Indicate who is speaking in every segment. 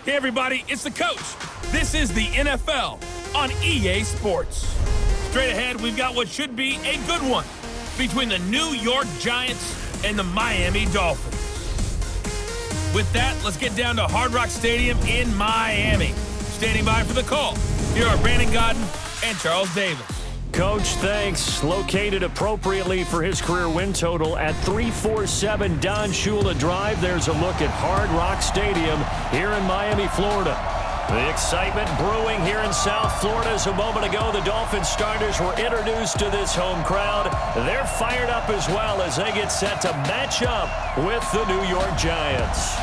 Speaker 1: Hey everybody, it's the coach. This is the NFL on EA Sports. Straight ahead, we've got what should be a good one between the New York Giants and the Miami Dolphins. With that, let's get down to Hard Rock Stadium in Miami. Standing by for the call, here are Brandon Godden and Charles Davis.
Speaker 2: Coach, thanks. Located appropriately for his career win total at 347 Don Shula Drive. There's a look at Hard Rock Stadium here in Miami, Florida. The excitement brewing here in South Florida. As a moment ago, the Dolphins starters were introduced to this home crowd. They're fired up as well as they get set to match up with the New York Giants.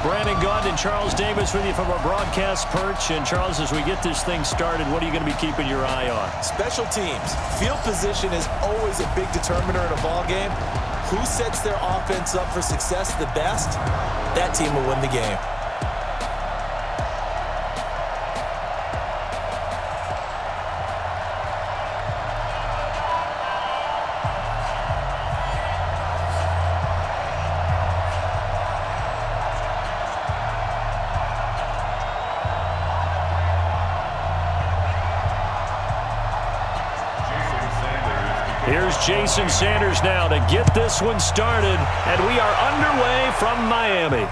Speaker 2: Brandon Gaudin and Charles Davis with you from our broadcast perch. And Charles, as we get this thing started, what are you going to be keeping your eye on?
Speaker 3: Special teams. Field position is always a big determiner in a ball game. Who sets their offense up for success the best, that team will win the game.
Speaker 2: Here's Jason Sanders now to get this one started, and we are underway from Miami.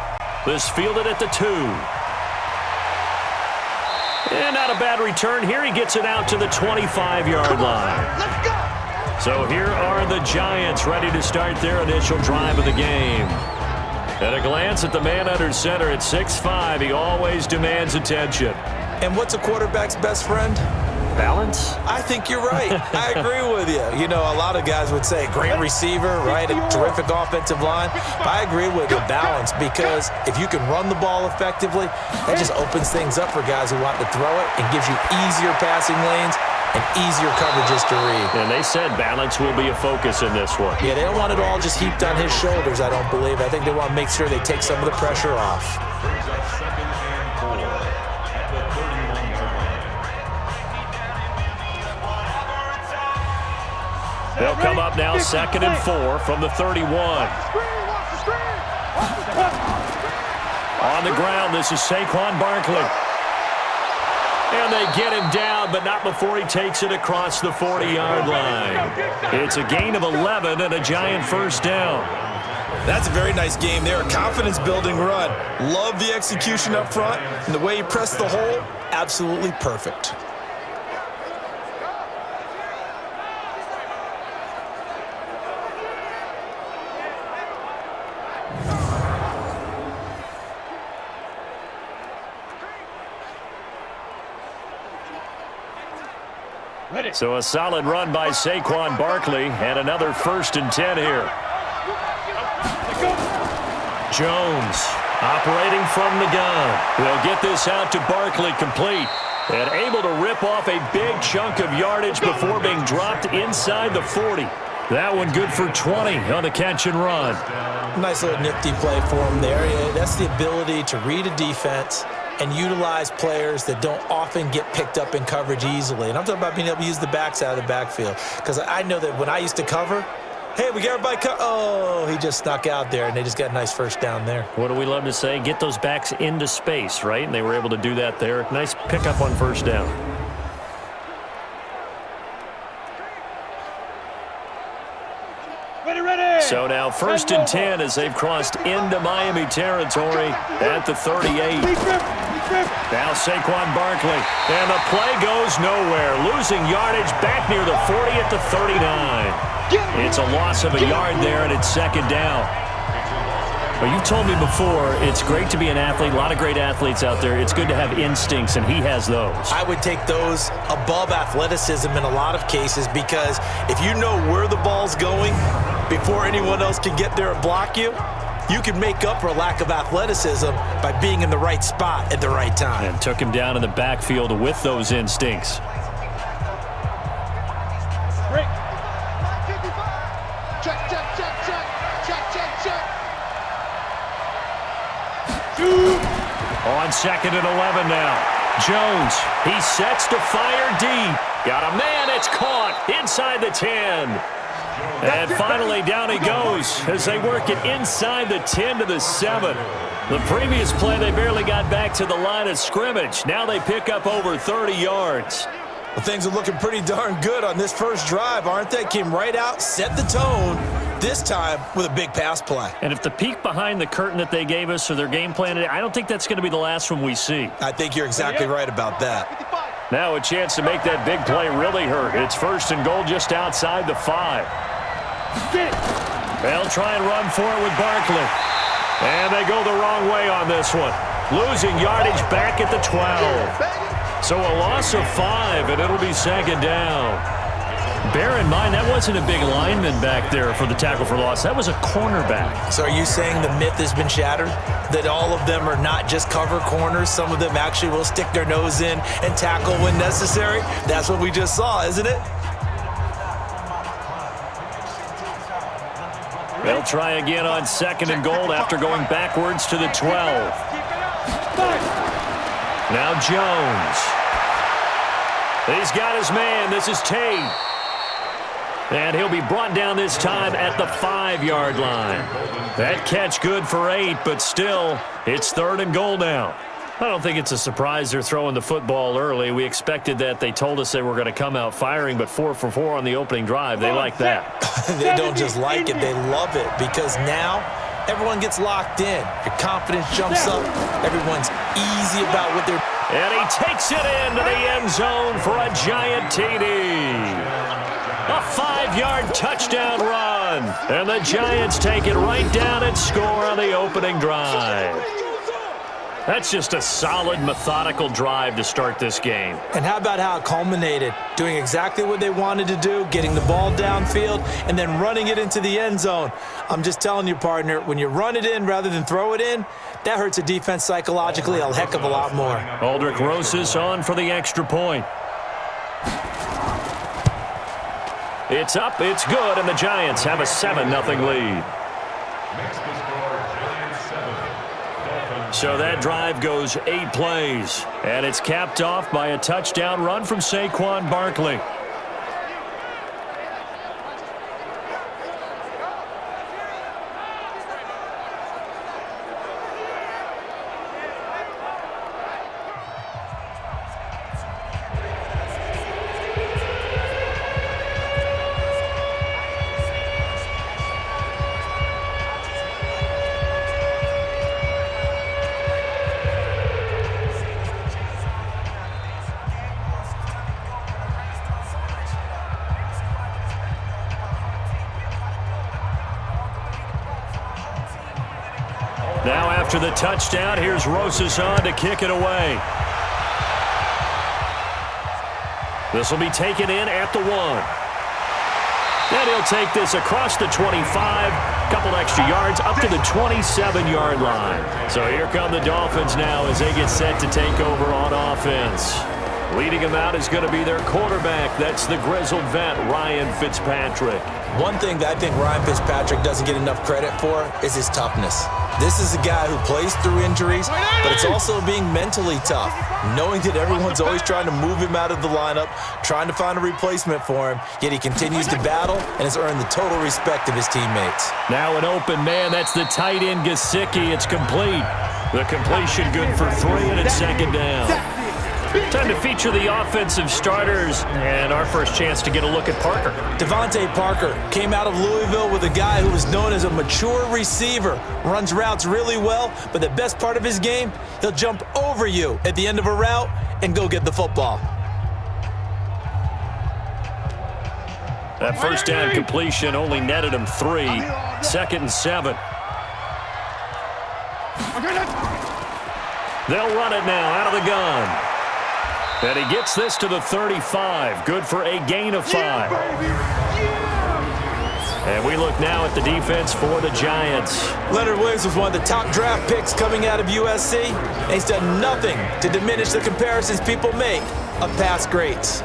Speaker 2: This fielded at the 2. And not a bad return here. He gets it out to the 25-yard line.
Speaker 4: Let's go!
Speaker 2: So here are the Giants ready to start their initial drive of the game. At a glance at the man under center at 6'5", he always demands attention.
Speaker 3: And what's a quarterback's best friend?
Speaker 2: Balance?
Speaker 3: I think you're right. I agree with you. You know, a lot of guys would say great receiver, right? A terrific offensive line. But I agree with you, balance, because if you can run the ball effectively, that just opens things up for guys who want to throw it and gives you easier passing lanes and easier coverages to read.
Speaker 2: And they said balance will be a focus in this one.
Speaker 3: Yeah, they don't want it all just heaped on his shoulders, I don't believe. I think they want to make sure they take some of the pressure off.
Speaker 2: They'll come up now 2nd and 4 from the 31. On the ground, this is Saquon Barkley. And they get him down, but not before he takes it across the 40-yard line. It's a gain of 11 and a Giant first down.
Speaker 3: That's a very nice game there. A confidence-building run. Love the execution up front. And the way he pressed the hole, absolutely perfect.
Speaker 2: So a solid run by Saquon Barkley and another 1st and 10 here. Jones operating from the gun. They'll get this out to Barkley complete and able to rip off a big chunk of yardage before being dropped inside the 40. That one good for 20 on the catch and run.
Speaker 3: Nice little nifty play for him there. Yeah, that's the ability to read a defense and utilize players that don't often get picked up in coverage easily. And I'm talking about being able to use the backs out of the backfield. Because I know that when I used to cover, hey, we got everybody oh, he just snuck out there, and they just got a nice first down there.
Speaker 2: What do we love to say? Get those backs into space, right? And they were able to do that there. Nice pickup on first down. So now 1st and 10 as they've crossed into Miami territory at the 38. Now Saquon Barkley. And the play goes nowhere. Losing yardage back near the 40 at the 39. It's a loss of a yard there, and it's 2nd down. Well, you've told me before, it's great to be an athlete. A lot of great athletes out there. It's good to have instincts, and he has those.
Speaker 3: I would take those above athleticism in a lot of cases, because if you know where the ball's going before anyone else can get there and block you, you can make up for a lack of athleticism by being in the right spot at the right time.
Speaker 2: And took him down in the backfield with those instincts. On 2nd and 11 now. Jones, he sets to fire deep. Got a man, it's caught inside the 10. And finally, down he goes as they work it inside the 10 to the 7. The previous play, they barely got back to the line of scrimmage. Now they pick up over 30 yards.
Speaker 3: Well, things are looking pretty darn good on this first drive, aren't they? Came right out, set the tone, this time with a big pass play.
Speaker 2: And if the peek behind the curtain that they gave us or their game plan, I don't think that's going to be the last one we see.
Speaker 3: I think you're exactly right about that.
Speaker 2: Now a chance to make that big play really hurt. It's first and goal just outside the 5. They'll try and run for it with Barkley. And they go the wrong way on this one. Losing yardage back at the 12. So a loss of 5, and it'll be second down. Bear in mind, that wasn't a big lineman back there for the tackle for loss. That was a cornerback.
Speaker 3: So are you saying the myth has been shattered? That all of them are not just cover corners? Some of them actually will stick their nose in and tackle when necessary? That's what we just saw, isn't it?
Speaker 2: They'll try again on second and goal after going backwards to the 12. Now Jones. He's got his man. This is Tate. And he'll be brought down this time at the 5-yard line. That catch good for 8, but still, it's third and goal now. I don't think it's a surprise they're throwing the football early. We expected that. They told us they were going to come out firing, but 4 for 4 on the opening drive. They like that.
Speaker 3: They don't just like it, they love it, because now everyone gets locked in. Your confidence jumps up. Everyone's easy about what they're...
Speaker 2: And he takes it into the end zone for a giant TD. A 5-yard touchdown run. And the Giants take it right down and score on the opening drive. That's just a solid, methodical drive to start this game.
Speaker 3: And how about how it culminated? Doing exactly what they wanted to do, getting the ball downfield, and then running it into the end zone. I'm just telling you, partner, when you run it in rather than throw it in, that hurts a defense psychologically a heck of a lot more.
Speaker 2: Aldrich Rosas on for the extra point. It's up, it's good, and the Giants have a 7-0 lead. So that drive goes 8 plays, and it's capped off by a touchdown run from Saquon Barkley. Now after the touchdown, here's Rosas on to kick it away. This will be taken in at the 1. And he'll take this across the 25, couple extra yards, up to the 27-yard line. So here come the Dolphins now as they get set to take over on offense. Leading them out is going to be their quarterback. That's the grizzled vet, Ryan Fitzpatrick.
Speaker 3: One thing that I think Ryan Fitzpatrick doesn't get enough credit for is his toughness. This is a guy who plays through injuries, but it's also being mentally tough, knowing that everyone's always trying to move him out of the lineup, trying to find a replacement for him, yet he continues to battle and has earned the total respect of his teammates.
Speaker 2: Now an open man, that's the tight end Gesicki. It's complete. The completion good for 3, and it's second down. Time to feature the offensive starters, and our first chance to get a look at Parker.
Speaker 3: Devontae Parker came out of Louisville with a guy who was known as a mature receiver. Runs routes really well, but the best part of his game, he'll jump over you at the end of a route and go get the football.
Speaker 2: That first down completion only netted him 3. Second and 7. They'll run it now out of the gun. And he gets this to the 35. Good for a gain of 5. And we look now at the defense for the Giants.
Speaker 3: Leonard Williams was one of the top draft picks coming out of USC. And he's done nothing to diminish the comparisons people make of past greats.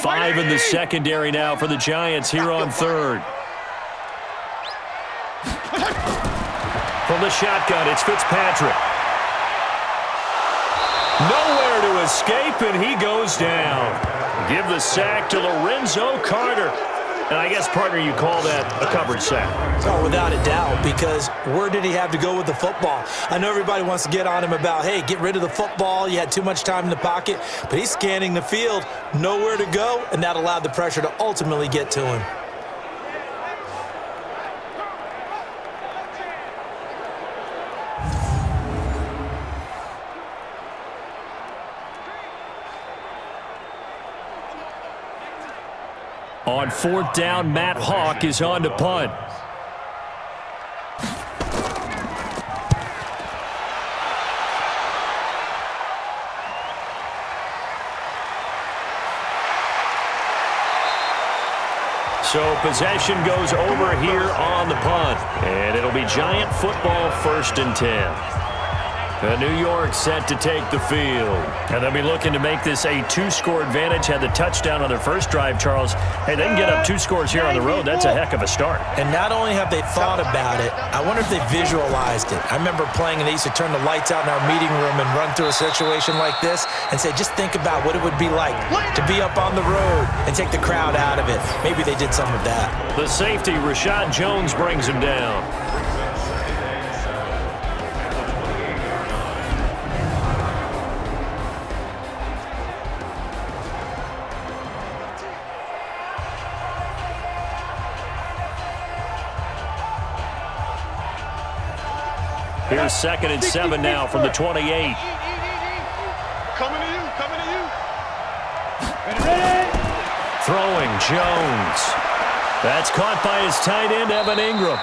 Speaker 2: Five in the secondary now for the Giants here on third. From the shotgun, it's Fitzpatrick. Nowhere to escape, and he goes down. Give the sack to Lorenzo Carter. And I guess, partner, you call that a coverage sack.
Speaker 3: Oh, without a doubt, because where did he have to go with the football? I know everybody wants to get on him about, hey, get rid of the football. You had too much time in the pocket. But he's scanning the field, nowhere to go, and that allowed the pressure to ultimately get to him.
Speaker 2: On 4th down, Matt Hawk is on to punt. So possession goes over here on the punt. And it'll be Giant football 1st and 10. New York set to take the field. And they'll be looking to make this a 2-score advantage. Had the touchdown on their first drive, Charles. Hey, they can get up 2 scores here on the road. That's a heck of a start.
Speaker 3: And not only have they thought about it, I wonder if they visualized it. I remember playing and they used to turn the lights out in our meeting room and run through a situation like this and say, just think about what it would be like to be up on the road and take the crowd out of it. Maybe they did some of that.
Speaker 2: The safety, Rashad Jones, brings him down. Here's 2nd and 7 now from the 28.
Speaker 4: Coming to you, coming to you.
Speaker 2: Throwing Jones. That's caught by his tight end, Evan Ingram.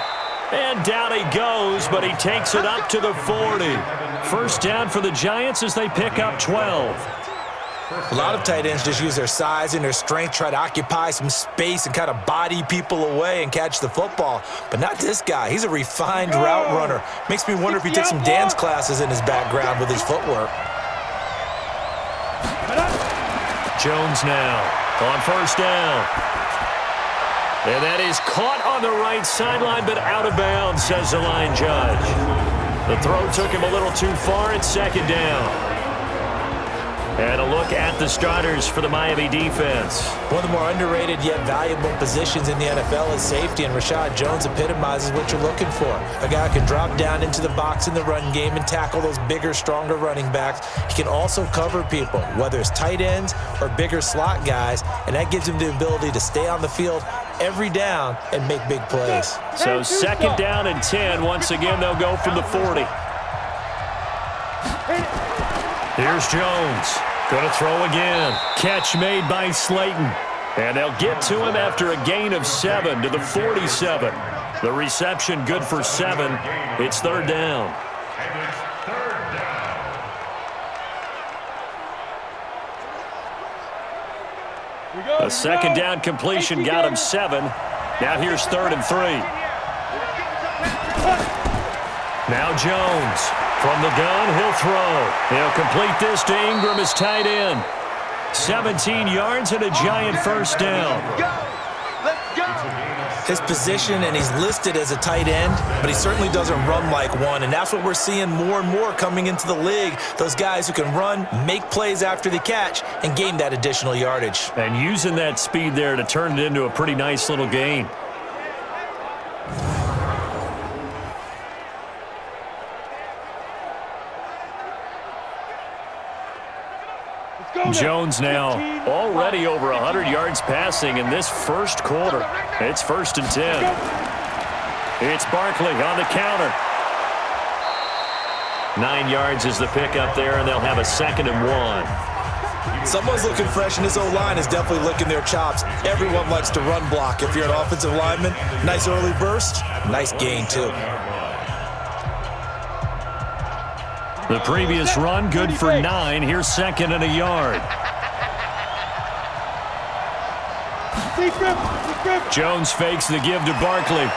Speaker 2: And down he goes, but he takes it up to the 40. 1st down for the Giants as they pick up 12.
Speaker 3: A lot of tight ends just use their size and their strength, try to occupy some space and kind of body people away and catch the football. But not this guy. He's a refined route runner. Makes me wonder if he took some dance classes in his background with his footwork.
Speaker 2: Jones now on 1st down. And that is caught on the right sideline, but out of bounds, says the line judge. The throw took him a little too far. It's 2nd down. And a look at the starters for the Miami defense.
Speaker 3: One of the more underrated yet valuable positions in the NFL is safety, and Rashad Jones epitomizes what you're looking for. A guy who can drop down into the box in the run game and tackle those bigger, stronger running backs. He can also cover people, whether it's tight ends or bigger slot guys, and that gives him the ability to stay on the field every down and make big plays.
Speaker 2: So 2nd down and 10. Once again, they'll go from the 40. Here's Jones. Going to throw again. Catch made by Slayton. And they'll get to him after a gain of 7 to the 47. The reception good for 7. It's 3rd down. A 2nd down completion got him 7. Now here's 3rd and 3. Now Jones. From the gun, he'll throw. He'll complete this to Ingram, his tight end. 17 yards and a Giant 1st down.
Speaker 3: His position, and he's listed as a tight end, but he certainly doesn't run like one, and that's what we're seeing more and more coming into the league. Those guys who can run, make plays after the catch, and gain that additional yardage.
Speaker 2: And using that speed there to turn it into a pretty nice little gain. Jones now already over 100 yards passing in this first quarter. It's 1st and 10. It's Barkley on the counter. 9 yards is the pickup there, and they'll have a 2nd and 1.
Speaker 3: Someone's looking fresh, and this O-line is definitely licking their chops. Everyone likes to run block. If you're an offensive lineman, nice early burst, nice gain too.
Speaker 2: The previous run, good for 9. Here's 2nd and a yard. Jones fakes the give to Barkley.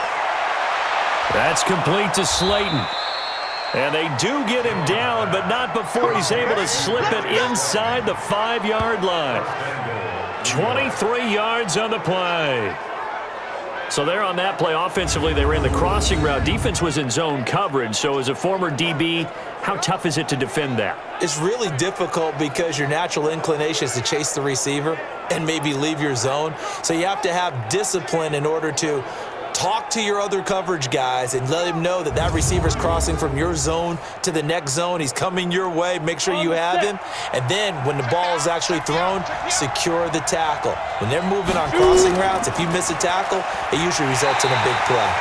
Speaker 2: That's complete to Slayton. And they do get him down, but not before he's able to slip it inside the 5-yard line. 23 yards on the play. So there on that play, offensively, they ran the crossing route. Defense was in zone coverage. So as a former DB, how tough is it to defend that?
Speaker 3: It's really difficult because your natural inclination is to chase the receiver and maybe leave your zone. So you have to have discipline in order to talk to your other coverage guys and let him know that that receiver's crossing from your zone to the next zone. He's coming your way. Make sure you have him. And then when the ball is actually thrown, secure the tackle. When they're moving on crossing routes, if you miss a tackle, it usually results in a big play.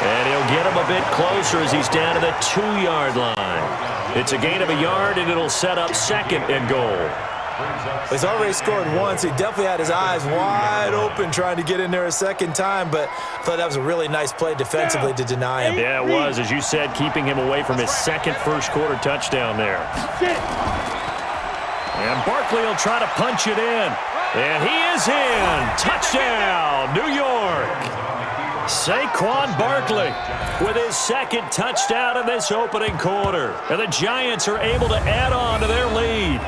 Speaker 2: And he'll get him a bit closer as he's down to the 2-yard line. It's a gain of a yard, and it'll set up 2nd and goal.
Speaker 3: He's already scored once. He definitely had his eyes wide open trying to get in there a second time, but I thought that was a really nice play defensively to deny him.
Speaker 2: Yeah, it was, as you said, keeping him away from his second first-quarter touchdown there. And Barkley will try to punch it in. And he is in. Touchdown, New York. Saquon Barkley with his second touchdown in this opening quarter. And the Giants are able to add on to their lead.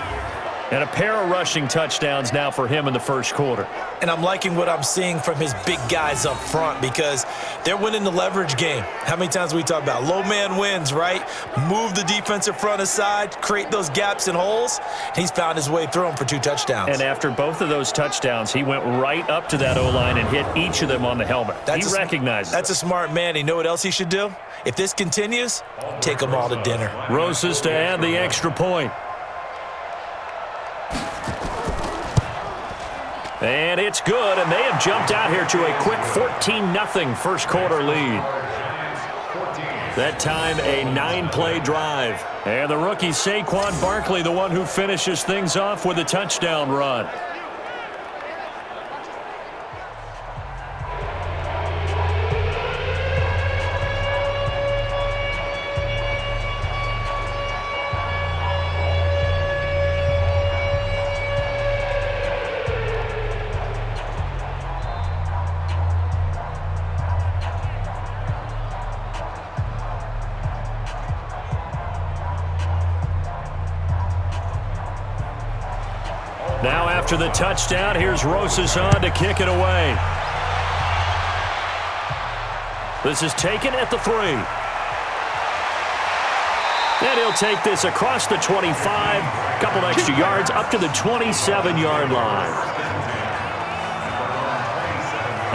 Speaker 2: And a pair of rushing touchdowns now for him in the first quarter.
Speaker 3: And I'm liking what I'm seeing from his big guys up front because they're winning the leverage game. How many times we talk about low man wins, right? Move the defensive front aside, create those gaps and holes. He's found his way through them for 2 touchdowns.
Speaker 2: And after both of those touchdowns, he went right up to that O-line and hit each of them on the helmet. He recognizes
Speaker 3: That's a smart man. You know what else he should do? If this continues, take them all to dinner.
Speaker 2: Rosas to add the extra point. And it's good, and they have jumped out here to a quick 14-0 first-quarter lead. That time, a 9-play drive. And the rookie Saquon Barkley, the one who finishes things off with a touchdown run. Now after the touchdown, here's Rosas on to kick it away. This is taken at the 3. And he'll take this across the 25, a couple extra yards up to the 27-yard line.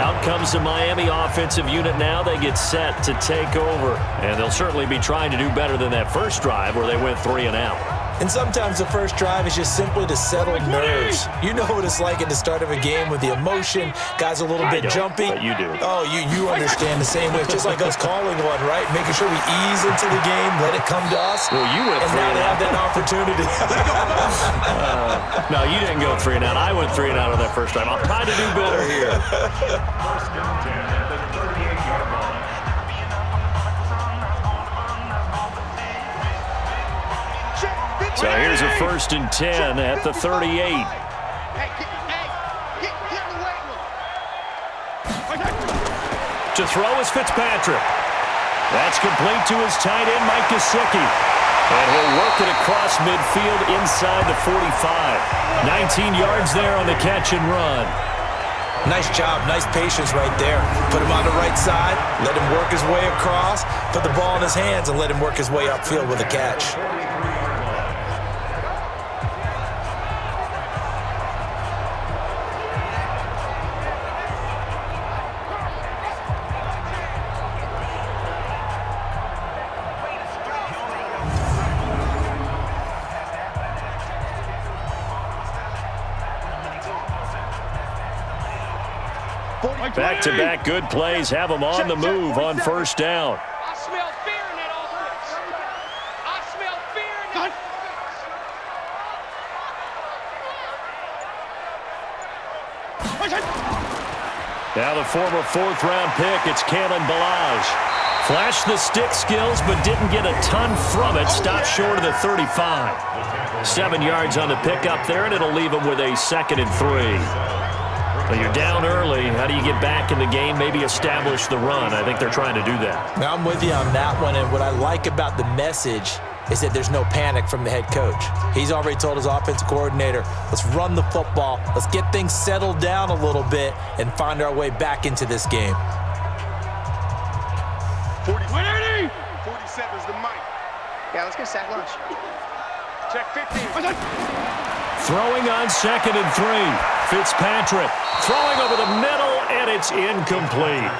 Speaker 2: Out comes the Miami offensive unit now. They get set to take over. And they'll certainly be trying to do better than that first drive where they went 3 and out.
Speaker 3: And sometimes the first drive is just simply to settle nerves. You know what it's like at the start of a game with the emotion. Guys a little bit jumpy.
Speaker 2: But you do.
Speaker 3: Oh, you understand the same way. It's just like us calling one, right? Making sure we ease into the game, let it come to us.
Speaker 2: Well, you went 3
Speaker 3: and now
Speaker 2: and
Speaker 3: they
Speaker 2: out.
Speaker 3: have that opportunity.
Speaker 2: No, you didn't go 3 and out. I went 3 and out on that first drive. I'll try to do better here. So here's a 1st and 10 at the 38. To throw is Fitzpatrick. That's complete to his tight end, Mike Gesicki. And he'll work it across midfield inside the 45. 19 yards there on the catch and run.
Speaker 3: Nice job, nice patience right there. Put him on the right side, let him work his way across, put the ball in his hands, and let him work his way upfield with a catch.
Speaker 2: Back-to-back good plays have them on the move on first down.
Speaker 4: I smell fear in that offense. I smell fear in that offense.
Speaker 2: Now the former 4th-round pick, it's Kalen Ballage. Flashed the stick skills, but didn't get a ton from it. Stopped short of the 35. 7 yards on the pickup there, and it'll leave him with a 2nd and 3. But you're down early. How do you get back in the game, maybe establish the run? I think they're trying to do that.
Speaker 3: Now I'm with you on that one, and what I like about the message is that there's no panic from the head coach. He's already told his offensive coordinator, let's run the football, let's get things settled down a little bit and find our way back into this game.
Speaker 4: 180!
Speaker 5: 47 is the mic.
Speaker 6: Yeah, let's get sack lunch.
Speaker 4: Check 15.
Speaker 2: Throwing on 2nd and 3. Fitzpatrick throwing over the middle, and it's incomplete.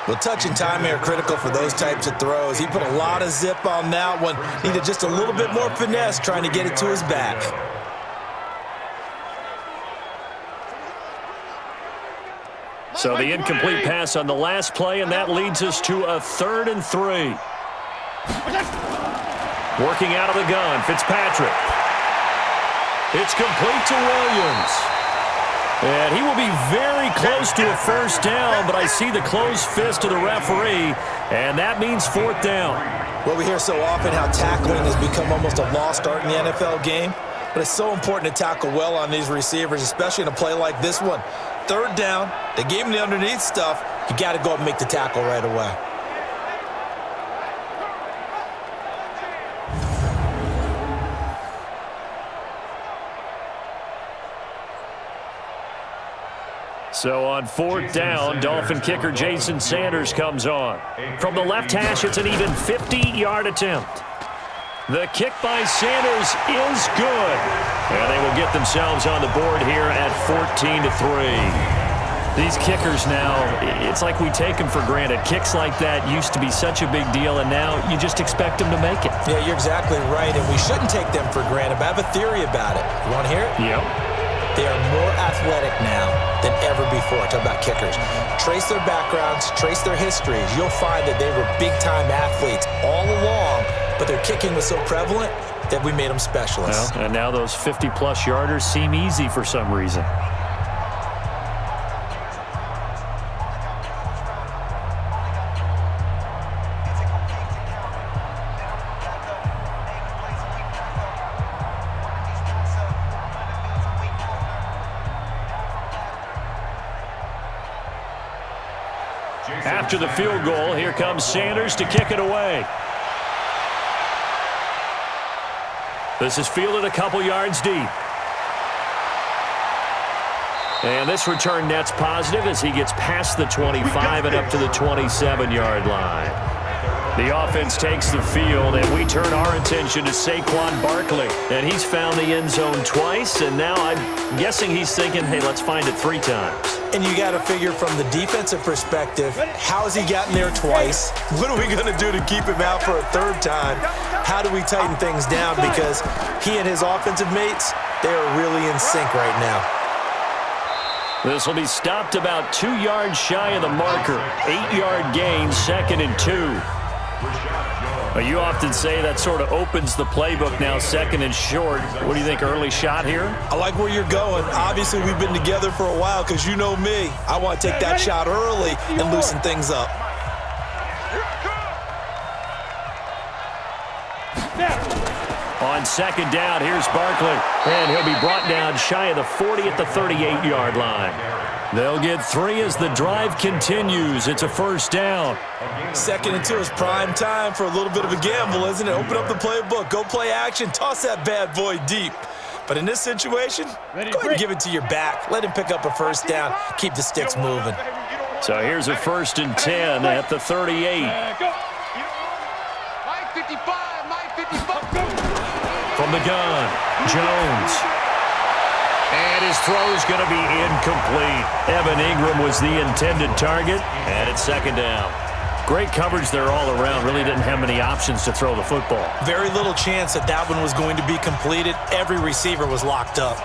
Speaker 3: Well, touch and timing are critical for those types of throws. He put a lot of zip on that one. Needed just a little bit more finesse trying to get it to his back.
Speaker 2: So the incomplete pass on the last play, and that leads us to a 3rd and 3. Working out of the gun, Fitzpatrick. It's complete to Williams. And he will be very close to a first down, but I see the closed fist of the referee, and that means 4th down.
Speaker 3: Well, we hear so often how tackling has become almost a lost art in the NFL game, but it's so important to tackle well on these receivers, especially in a play like this one. 3rd down, they gave him the underneath stuff. You got to go up and make the tackle right away.
Speaker 2: So on 4th down, Dolphin kicker Jason Sanders comes on. From the left hash, it's an even 50-yard attempt. The kick by Sanders is good. And they will get themselves on the board here at 14-3. These kickers now, it's like we take them for granted. Kicks like that used to be such a big deal, and now you just expect them to make it.
Speaker 3: Yeah, you're exactly right, and we shouldn't take them for granted, but I have a theory about it. You want to hear it?
Speaker 2: Yep.
Speaker 3: They are more athletic now than ever before. Talk about kickers. Trace their backgrounds, trace their histories. You'll find that they were big-time athletes all along, but their kicking was so prevalent that we made them specialists.
Speaker 2: Well, and now those 50-plus yarders seem easy for some reason. After the field goal, here comes Sanders to kick it away. This is fielded a couple yards deep. And this return net's positive as he gets past the 25 and up to the 27-yard line. The offense takes the field, and we turn our attention to Saquon Barkley. And he's found the end zone twice, and now I'm guessing he's thinking, hey, let's find it 3 times.
Speaker 3: And you got to figure from the defensive perspective, how has he gotten there twice? What are we going to do to keep him out for a 3rd time? How do we tighten things down? Because he and his offensive mates, they are really in sync right now.
Speaker 2: This will be stopped about 2 yards shy of the marker. 8-yard gain, 2nd and 2. You often say that sort of opens the playbook now, 2nd and short. What do you think, early shot here?
Speaker 3: I like where you're going. Obviously, we've been together for a while because you know me. I want to take that shot early and loosen things up.
Speaker 2: On 2nd down, here's Barkley. And he'll be brought down shy of the 40 at the 38-yard line. They'll get 3 as the drive continues. It's a 1st down.
Speaker 3: 2nd and 2 is prime time for a little bit of a gamble, isn't it? Open up the playbook, go play action, toss that bad boy deep. But in this situation, go ahead and give it to your back. Let him pick up a 1st down. Keep the sticks moving.
Speaker 2: So here's a 1st and 10 at the 38.
Speaker 4: Mike 55, Mike 55.
Speaker 2: From the gun, Jones. And his throw's going to be incomplete. Evan Ingram was the intended target, and it's 2nd down. Great coverage there all around. Really didn't have many options to throw the football.
Speaker 3: Very little chance that that one was going to be completed. Every receiver was locked up.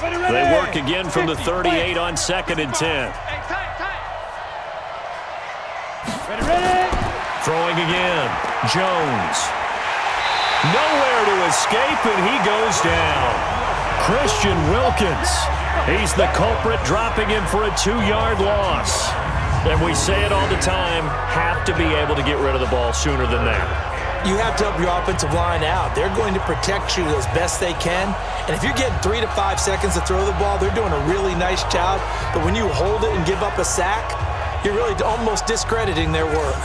Speaker 2: They work again from the 38 on 2nd and 10. Throwing again, Jones. Nowhere to escape, and he goes down. Christian Wilkins. He's the culprit, dropping him for a 2-yard loss. And we say it all the time, have to be able to get rid of the ball sooner than that.
Speaker 3: You have to help your offensive line out. They're going to protect you as best they can. And if you're getting 3 to 5 seconds to throw the ball, they're doing a really nice job. But when you hold it and give up a sack, you're really almost discrediting their work.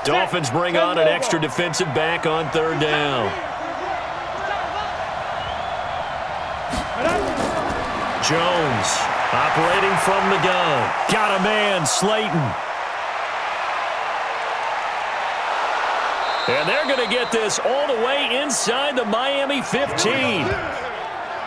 Speaker 2: Dolphins bring on an extra defensive back on third down. Jones operating from the gun. Got a man, Slayton. And they're going to get this all the way inside the Miami 15.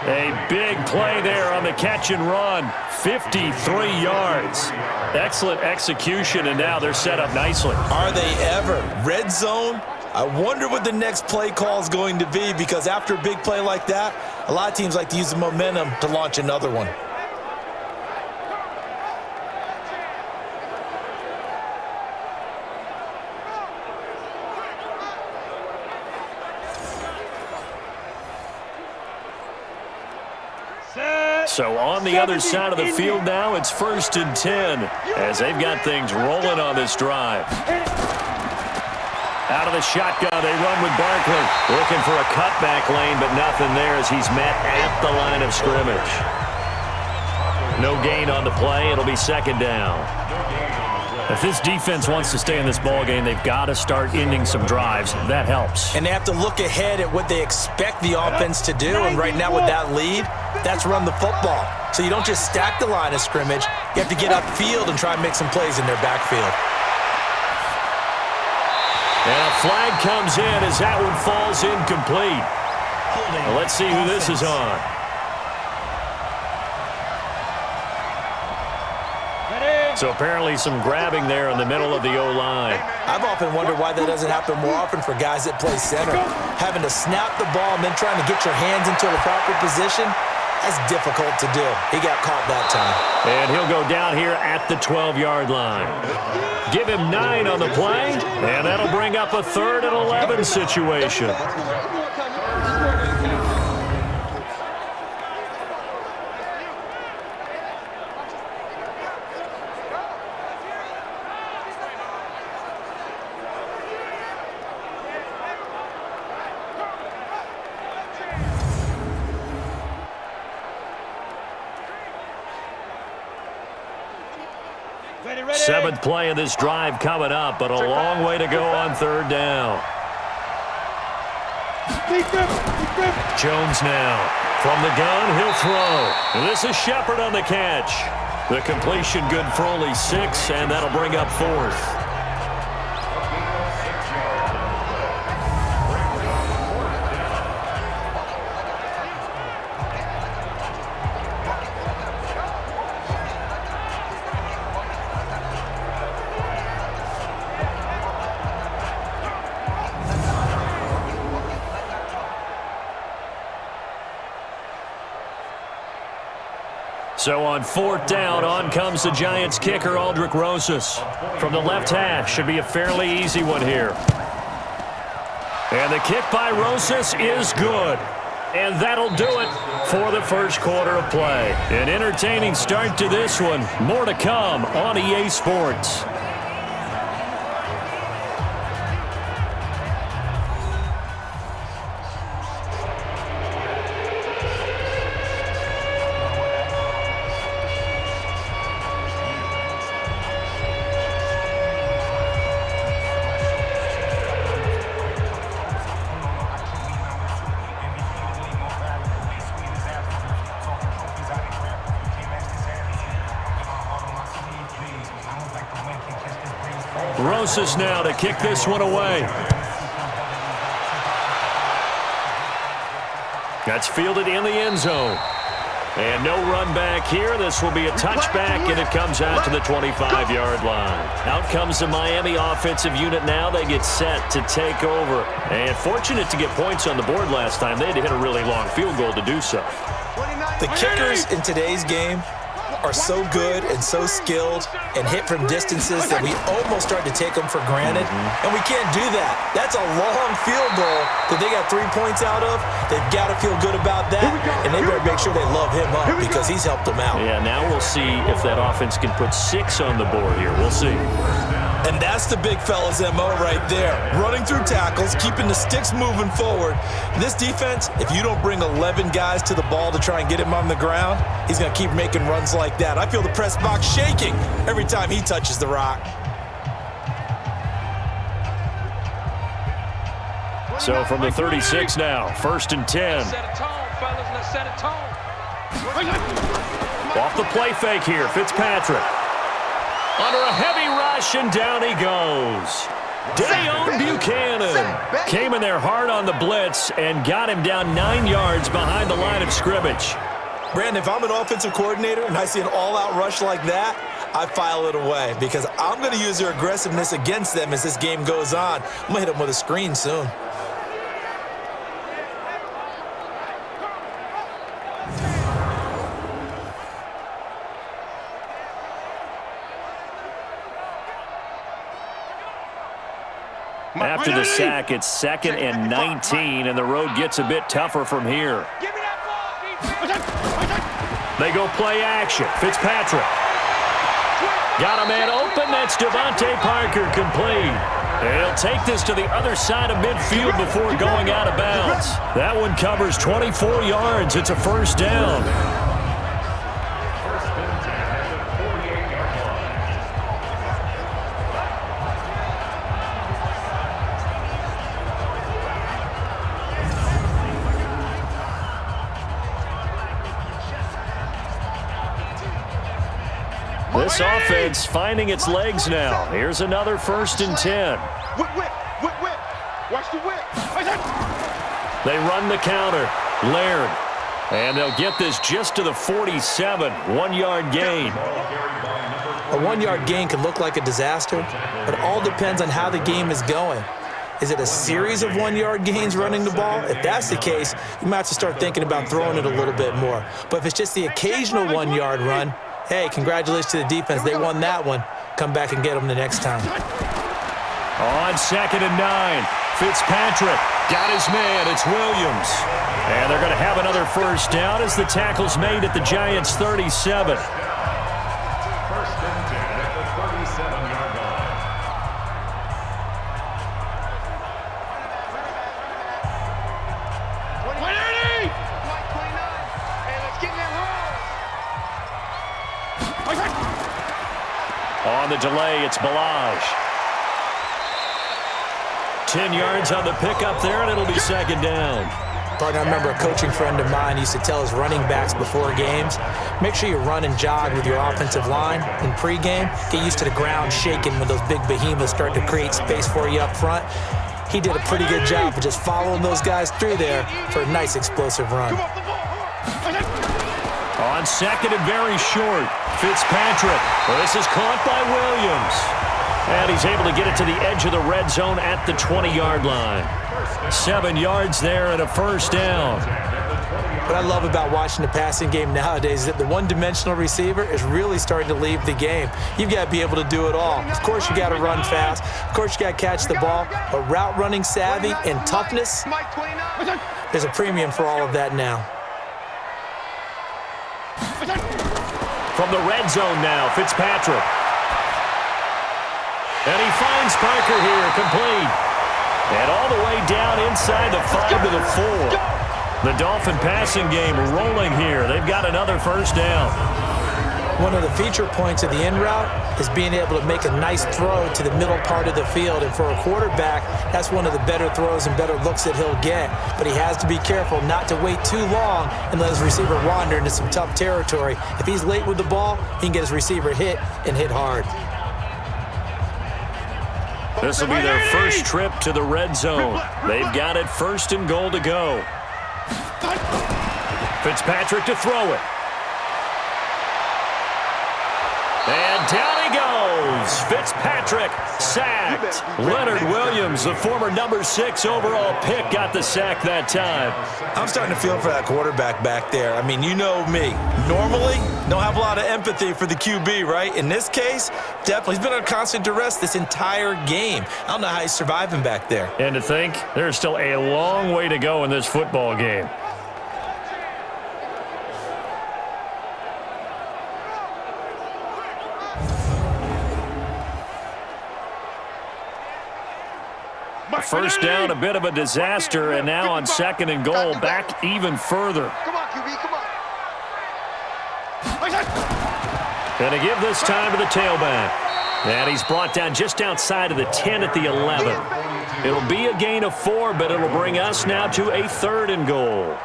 Speaker 2: A big play there on the catch and run. 53 yards. Excellent execution, and now they're set up nicely.
Speaker 3: Are they ever? Red zone? I wonder what the next play call is going to be, because after a big play like that, a lot of teams like to use the momentum to launch another one.
Speaker 2: So on the other side of the field now, it's 1st and 10 as they've got things rolling on this drive. Out of the shotgun, they run with Barkley. Looking for a cutback lane, but nothing there as he's met at the line of scrimmage. No gain on the play. It'll be 2nd down.
Speaker 5: If this defense wants to stay in this ballgame, they've got to start ending some drives. That helps.
Speaker 3: And they have to look ahead at what they expect the offense to do. And right now with that lead, that's run the football. So you don't just stack the line of scrimmage. You have to get upfield and try and make some plays in their backfield.
Speaker 2: And a flag comes in as that one falls incomplete. Well, let's see who this is on. So apparently some grabbing there in the middle of the O-line.
Speaker 3: I've often wondered why that doesn't happen more often for guys that play center. Having to snap the ball and then trying to get your hands into the proper position, that's difficult to do. He got caught that time.
Speaker 2: And he'll go down here at the 12-yard line. Give him 9 on the play, and that'll bring up a 3rd and 11 situation. Seventh play of this drive coming up, but a long way to go on 3rd down. Jones now. From the gun, he'll throw. And this is Shepard on the catch. The completion good for only 6, and that'll bring up 4th. So on 4th down, on comes the Giants kicker, Aldrick Rosas. From the left hash, should be a fairly easy one here. And the kick by Rosas is good. And that'll do it for the first quarter of play. An entertaining start to this one. More to come on EA Sports. Rosas now to kick this one away. That's fielded in the end zone. And no run back here. This will be a touchback, and it comes out to the 25-yard line. Out comes the Miami offensive unit now. They get set to take over. And fortunate to get points on the board last time. They had to hit a really long field goal to do so.
Speaker 3: The kickers in today's game are so good and so skilled and hit from distances that we almost start to take them for granted. And we can't do that. That's a long field goal that they got 3 points out of. They've got to feel good about that, and they better make sure they love him up because he's helped them out.
Speaker 2: Yeah, now we'll see if that offense can put 6 on the board here. We'll see.
Speaker 3: And that's the big fella's MO right there. Running through tackles, keeping the sticks moving forward. This defense, if you don't bring 11 guys to the ball to try and get him on the ground, he's going to keep making runs like that. I feel the press box shaking every time he touches the rock.
Speaker 2: So from the 36 now, 1st and 10.
Speaker 4: Set a tone, fellas. Let's set a tone.
Speaker 2: Off the play fake here, Fitzpatrick. Under a heavy rush, and down he goes. Dayon Buchanan came in there hard on the blitz and got him down 9 yards behind the line of scrimmage.
Speaker 3: Brandon, if I'm an offensive coordinator and I see an all-out rush like that, I file it away because I'm going to use their aggressiveness against them as this game goes on. I'm going to hit them with a screen soon.
Speaker 2: After the sack, it's 2nd and 19, and the road gets a bit tougher from here.
Speaker 4: Give me that ball, defense.
Speaker 2: They go play action. Fitzpatrick. Got a man open. That's Devontae Parker complete. He'll take this to the other side of midfield before going out of bounds. That one covers 24 yards. It's a 1st down. This offense finding its legs now. Here's another 1st and 10.
Speaker 4: Whip. Watch the whip.
Speaker 2: They run the counter. Laird. And they'll get this just to the 47. 1-yard gain.
Speaker 3: A 1-yard gain can look like a disaster, but it all depends on how the game is going. Is it a series of 1-yard gains running the ball? If that's the case, you might have to start thinking about throwing it a little bit more. But if it's just the occasional 1-yard run, hey, congratulations to the defense. They won that one. Come back and get them the next time.
Speaker 2: On 2nd and 9, Fitzpatrick got his man. It's Williams. And they're going to have another 1st down as the tackle's made at the Giants' 37.
Speaker 7: 1st and 10 at the 37-yard line.
Speaker 4: Hey, let's get in that roll.
Speaker 2: On the delay, it's Balaj. 10 yards on the pickup there, and it'll be 2nd down.
Speaker 3: Partner, I remember a coaching friend of mine used to tell his running backs before games, make sure you run and jog with your offensive line in pregame. Get used to the ground shaking when those big behemoths start to create space for you up front. He did a pretty good job of just following those guys through there for a nice explosive run.
Speaker 2: On 2nd and very short, Fitzpatrick. Well, this is caught by Williams. And he's able to get it to the edge of the red zone at the 20-yard line. 7 yards there and a 1st down.
Speaker 3: What I love about watching the passing game nowadays is that the one-dimensional receiver is really starting to leave the game. You've got to be able to do it all. Of course, you got to run fast. Of course, you got to catch the ball. But route running savvy and toughness, there's a premium for all of that now.
Speaker 2: From the red zone now, Fitzpatrick. And he finds Parker here, complete. And all the way down inside the 5 to the 4. The Dolphin passing game rolling here. They've got another 1st down.
Speaker 3: One of the feature points of the in route is being able to make a nice throw to the middle part of the field. And for a quarterback, that's one of the better throws and better looks that he'll get. But he has to be careful not to wait too long and let his receiver wander into some tough territory. If he's late with the ball, he can get his receiver hit and hit hard.
Speaker 2: This will be their first trip to the red zone. They've got it 1st and goal to go. Fitzpatrick to throw it. And down he goes. Fitzpatrick sacked. Leonard Williams, the former number 6 overall pick, got the sack that time.
Speaker 3: I'm starting to feel for that quarterback back there. I mean, you know me. Normally, don't have a lot of empathy for the QB, right? In this case, definitely. He's been under constant duress this entire game. I don't know how he's surviving back there.
Speaker 2: And to think, there's still a long way to go in this football game. First down, a bit of a disaster, and now on 2nd and goal, back even further.
Speaker 6: Come on, QB, come on.
Speaker 2: Going to give this time to the tailback. And he's brought down just outside of the 10 at the 11. It'll be a gain of 4, but it'll bring us now to a 3rd and goal.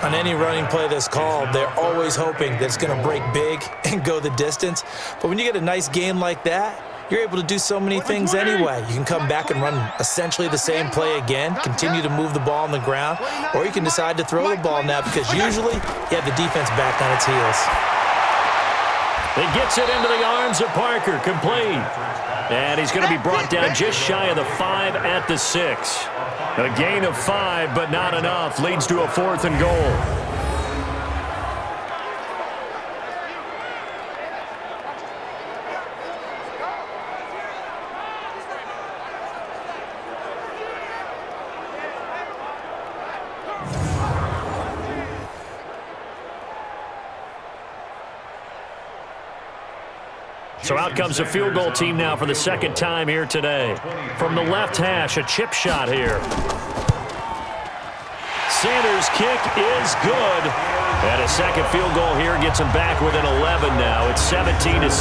Speaker 3: On any running play that's called, they're always hoping that it's going to break big and go the distance. But when you get a nice gain like that, you're able to do so many things anyway. You can come back and run essentially the same play again, continue to move the ball on the ground, or you can decide to throw the ball now because usually you have the defense back on its heels.
Speaker 2: He gets it into the arms of Parker, complete. And he's going to be brought down just shy of the 5 at the 6. A gain of 5, but not enough. Leads to a 4th and goal. So out comes a field goal team now for the 2nd time here today. From the left hash, a chip shot here. Sanders' kick is good. And a 2nd field goal here gets him back within 11 now. It's 17-6.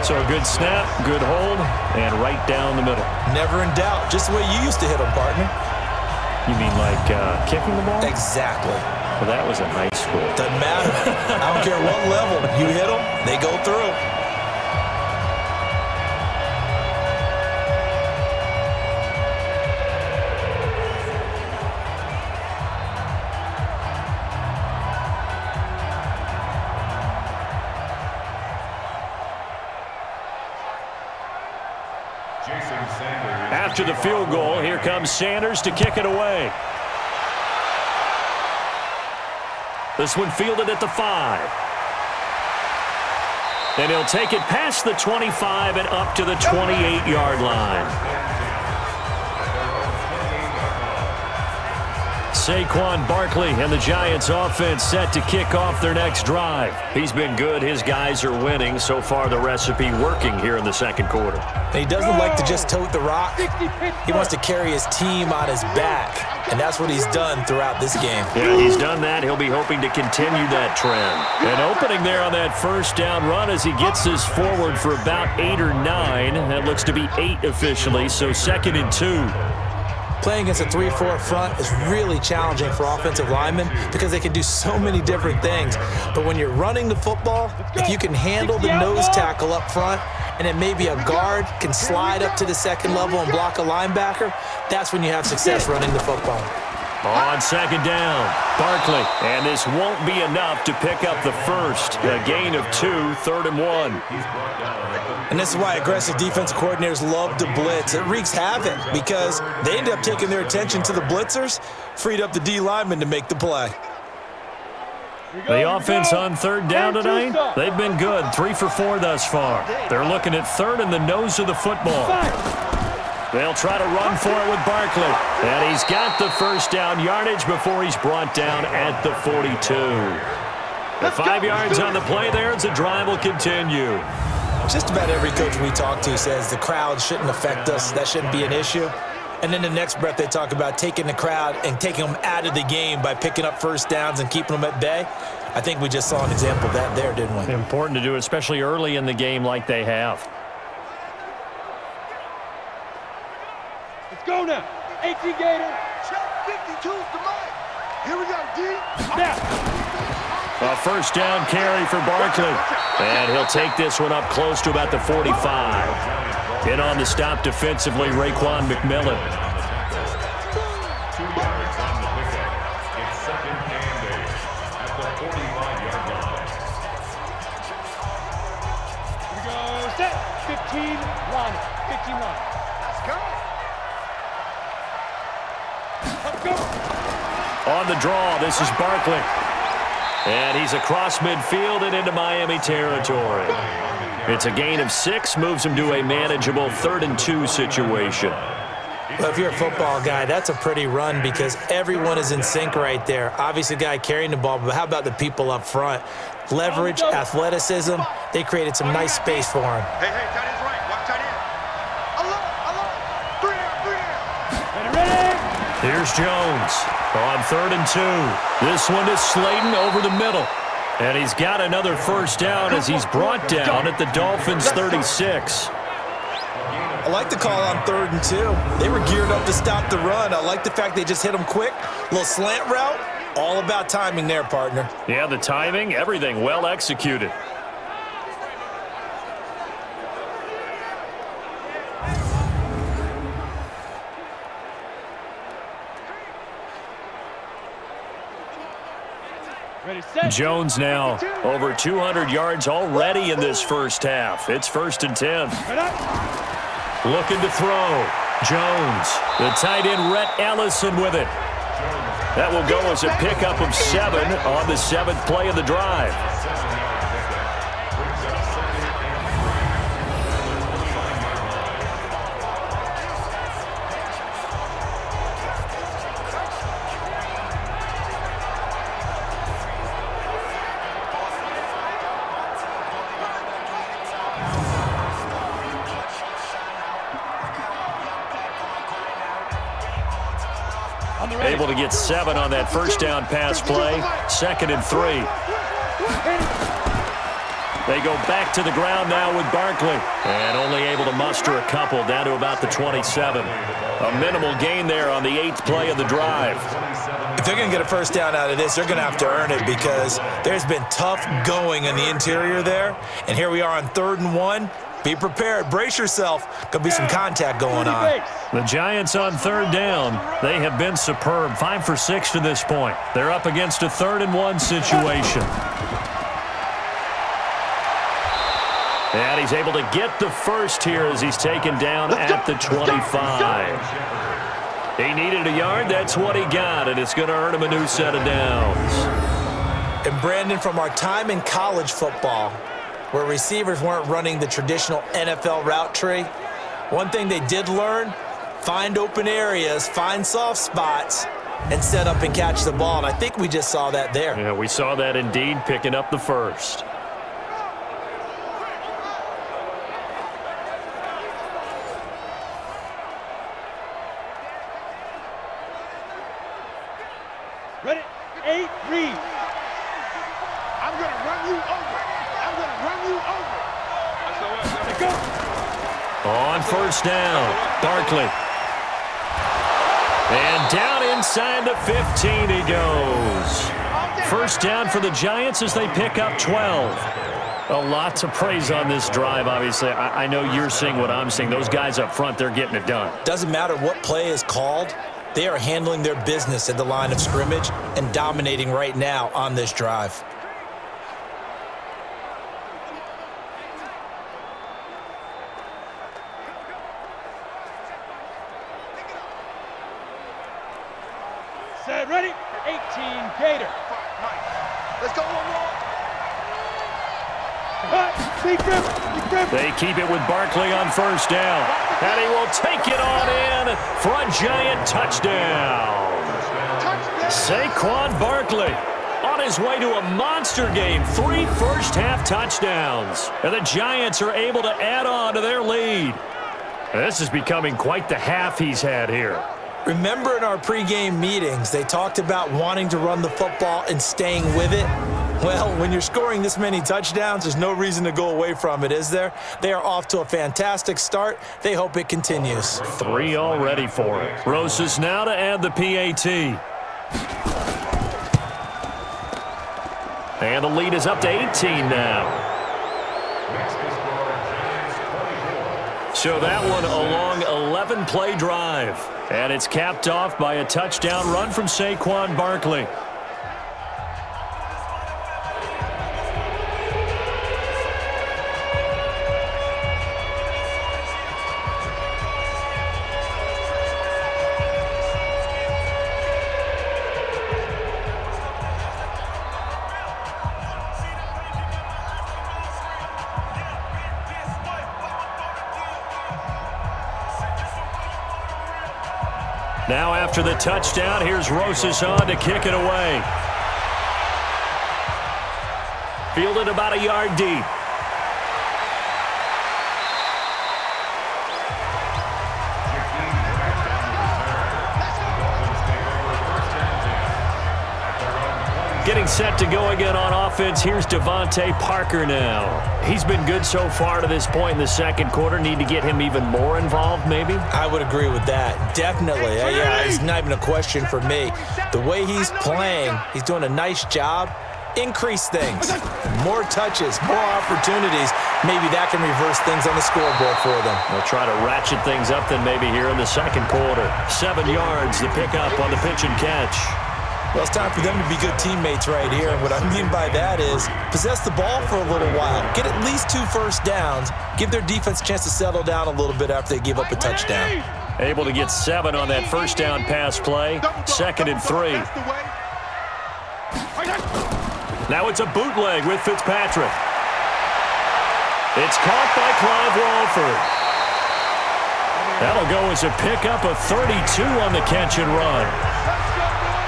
Speaker 2: So a good snap, good hold, and right down the middle.
Speaker 3: Never in doubt. Just the way you used to hit them, partner.
Speaker 2: You mean like kicking the ball?
Speaker 3: Exactly.
Speaker 2: Well, that was in high school.
Speaker 3: Doesn't matter. I don't care what level. You hit them, they go through.
Speaker 2: After the field goal, here comes Sanders to kick it away. This one fielded at the 5. And he'll take it past the 25 and up to the 28-yard line. Saquon Barkley and the Giants offense set to kick off their next drive. He's been good. His guys are winning. So far, the recipe working here in the 2nd quarter.
Speaker 3: He doesn't like to just tote the rock. He wants to carry his team on his back, and that's what he's done throughout this game.
Speaker 2: Yeah, he's done that. He'll be hoping to continue that trend. And opening there on that 1st down run as he gets this forward for about 8 or 9. That looks to be 8 officially, so 2nd and 2.
Speaker 3: Playing against a 3-4 front is really challenging for offensive linemen because they can do so many different things. But when you're running the football, if you can handle the nose tackle up front and then maybe a guard can slide up to the 2nd level and block a linebacker, that's when you have success running the football.
Speaker 2: On 2nd down, Barkley. And this won't be enough to pick up the 1st. A gain of 2, 3rd and 1.
Speaker 3: And this is why aggressive defensive coordinators love to blitz. It wreaks havoc because they end up taking their attention to the blitzers, freed up the D lineman to make the play.
Speaker 2: The offense on 3rd down tonight, they've been good. 3 for 4 thus far. They're looking at 3rd in the nose of the football. They'll try to run for it with Barkley. And he's got the 1st down yardage before he's brought down at the 42. The 5 yards on the play there as the drive will continue.
Speaker 3: Just about every coach we talk to says the crowd shouldn't affect us. That shouldn't be an issue. And then the next breath they talk about taking the crowd and taking them out of the game by picking up 1st downs and keeping them at bay. I think we just saw an example of that there, didn't we?
Speaker 2: Important to do, especially early in the game like they have.
Speaker 4: Let's go now. 18 Gator.
Speaker 8: Check 52's the mic. Here we go, D.
Speaker 4: Now.
Speaker 2: A 1st down carry for Barkley. And he'll take this one up close to about the 45. In on the stop defensively, Raekwon McMillan.
Speaker 7: 2 yards on the pickup. It's 2nd and 8 at the 45-yard line.
Speaker 4: Here we go. Set. 15 line. 15 line.
Speaker 8: Let's go.
Speaker 4: Let's go.
Speaker 2: On the draw, this is Barkley. And he's across midfield and into Miami territory. It's a gain of 6, moves him to a manageable 3rd and 2 situation.
Speaker 3: Well, if you're a football guy, that's a pretty run because everyone is in sync right there. Obviously, the guy carrying the ball, but how about the people up front? Leverage, athleticism, they created some nice space for him.
Speaker 8: Hey, tight end's right. Watch tight end. Alone. 3
Speaker 4: Ready.
Speaker 2: Here's Jones on 3rd and 2. This one is Slayton over the middle. And he's got another first down as he's brought down at the Dolphins' 36.
Speaker 3: I like the call on 3rd and 2. They were geared up to stop the run. I like the fact they just hit them quick. A little slant route. All about timing there, partner.
Speaker 2: Yeah, the timing, everything well executed. Jones now over 200 yards already in this first half. It's 1st and 10. Looking to throw. Jones, the tight end Rhett Ellison with it. That will go as a pickup of 7 on the 7th play of the drive. Able to get 7 on that first down pass play. 2nd and 3. They go back to the ground now with Barkley. And only able to muster a couple down to about the 27. A minimal gain there on the 8th play of the drive.
Speaker 3: If they're going to get a first down out of this, they're going to have to earn it because there's been tough going in the interior there. And here we are on 3rd and 1. Be prepared. Brace yourself. Could be some contact going on.
Speaker 2: The Giants on 3rd down. They have been superb. 5 for 6 to this point. They're up against a 3rd and 1 situation. And he's able to get the first here as he's taken down at the 25. He needed a yard. That's what he got, and it's going to earn him a new set of downs.
Speaker 3: And Brandon, from our time in college football, where receivers weren't running the traditional NFL route tree, one thing they did learn, find open areas, find soft spots, and set up and catch the ball. And I think we just saw that there.
Speaker 2: Yeah, we saw that indeed, picking up the first.
Speaker 8: Ready? 8, read. I'm going to run you over. I'm going to run you over. Let's go.
Speaker 2: On first down, Barkley. And down inside the 15 he goes. First down for the Giants as they pick up 12. A lot to praise on this drive, obviously. I know you're seeing what I'm seeing. Those guys up front, they're getting it done.
Speaker 3: Doesn't matter what play is called. They are handling their business at the line of scrimmage and dominating right now on this drive.
Speaker 8: Set, ready? 18, Gator. Let's go,
Speaker 2: They keep it with Barkley on first down. And he will take it on in for a Giant touchdown. Saquon Barkley on his way to a monster game. 3 first-half touchdowns. And the Giants are able to add on to their lead. This is becoming quite the half he's had here.
Speaker 3: Remember in our pregame meetings, they talked about wanting to run the football and staying with it? Well, when you're scoring this many touchdowns, there's no reason to go away from it, is there? They are off to a fantastic start. They hope it continues.
Speaker 2: 3 already for it. Rosas now to add the PAT. And the lead is up to 18 now. So that one a long 11-play drive. And it's capped off by a touchdown run from Saquon Barkley. Now after the touchdown, here's Rosas on to kick it away. Fielded about a yard deep. Getting set to go again on offense. Here's Devontae Parker now. He's been good so far to this point in the second quarter. Need to get him even more involved, maybe?
Speaker 3: I would agree with that. Definitely. Yeah, it's not even a question for me. The way he's playing, he's doing a nice job. Increase things. More touches, more opportunities. Maybe that can reverse things on the scoreboard for them.
Speaker 2: They'll try to ratchet things up then maybe here in the second quarter. 7 yards, the pickup on the pitch and catch.
Speaker 3: Well, it's time for them to be good teammates right here. And what I mean by that is possess the ball for a little while. Get at least 2 first downs. Give their defense a chance to settle down a little bit after they give up a touchdown.
Speaker 2: Able to get 7 on that first down pass play. 2nd and 3. Now it's a bootleg with Fitzpatrick. It's caught by Clive Walford. That'll go as a pickup of 32 on the catch and run.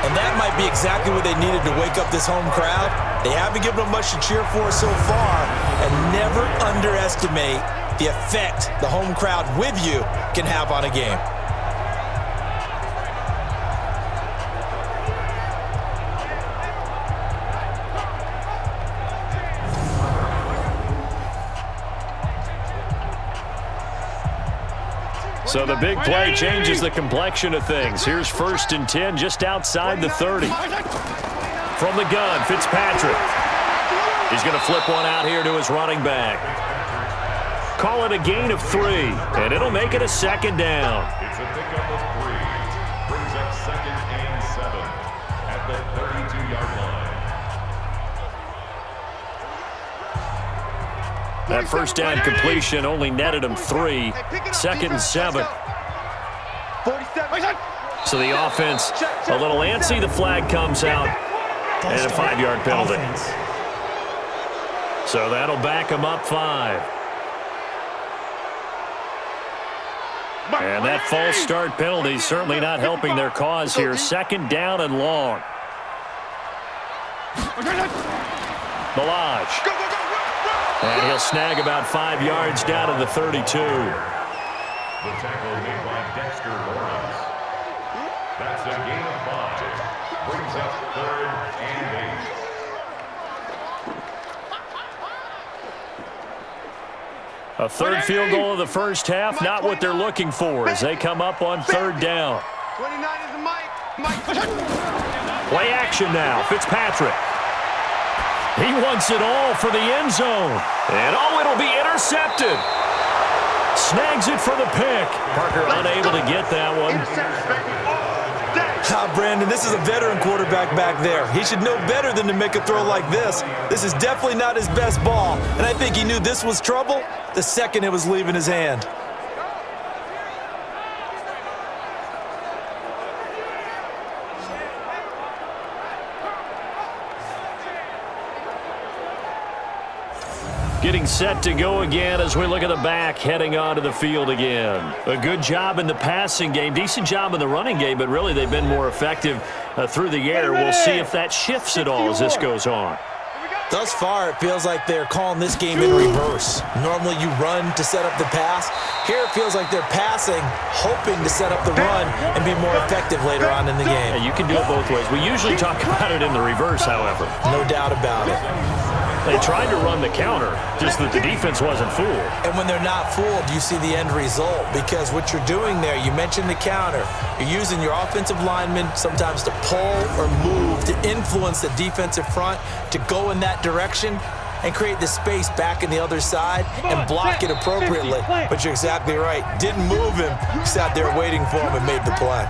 Speaker 3: And that might be exactly what they needed to wake up this home crowd. They haven't given them much to cheer for so far. And never underestimate the effect the home crowd with you can have on a game.
Speaker 2: So the big play changes the complexion of things. Here's 1st and 10 just outside the 30. From the gun, Fitzpatrick. He's going to flip one out here to his running back. Call it a gain of 3, and it'll make it a 2nd down.
Speaker 7: It's a pickup of 3. Brings up 2nd and 7 at the 32-yard line.
Speaker 2: That first down completion only netted him 3. 2nd and 7. So the offense a little antsy. The flag comes out. And a 5-yard penalty. So that'll back him up 5. And that false start penalty certainly not helping their cause here. 2nd down and long. Milage. And he'll snag about 5 yards down to the 32.
Speaker 7: The tackle made by Dexter Lawrence. That's a gain of 5. Brings up 3rd and 8.
Speaker 2: A 3rd field goal of the first half, not what they're looking for as they come up on 3rd down.
Speaker 6: 29 is the mic.
Speaker 2: Play action now, Fitzpatrick. He wants it all for the end zone. And it'll be intercepted. Snags it for the pick. Parker unable to get that one.
Speaker 3: Brandon, this is a veteran quarterback back there. He should know better than to make a throw like this. This is definitely not his best ball. And I think he knew this was trouble the second it was leaving his hand.
Speaker 2: Getting set to go again as we look at the back heading onto the field again. A good job in the passing game, decent job in the running game, but really they've been more effective through the air. We'll see if that shifts at all as this goes on.
Speaker 3: Thus far, it feels like they're calling this game in reverse. Normally you run to set up the pass. Here it feels like they're passing, hoping to set up the run and be more effective later on in the game.
Speaker 2: Yeah, you can do it both ways. We usually talk about it in the reverse, however.
Speaker 3: No doubt about it.
Speaker 2: They tried to run the counter, just that the defense wasn't fooled.
Speaker 3: And when they're not fooled, you see the end result. Because what you're doing there, you mentioned the counter. You're using your offensive linemen sometimes to pull or move, to influence the defensive front, to go in that direction and create the space back in the other side and block it appropriately. But you're exactly right. Didn't move him. Sat there waiting for him and made the play.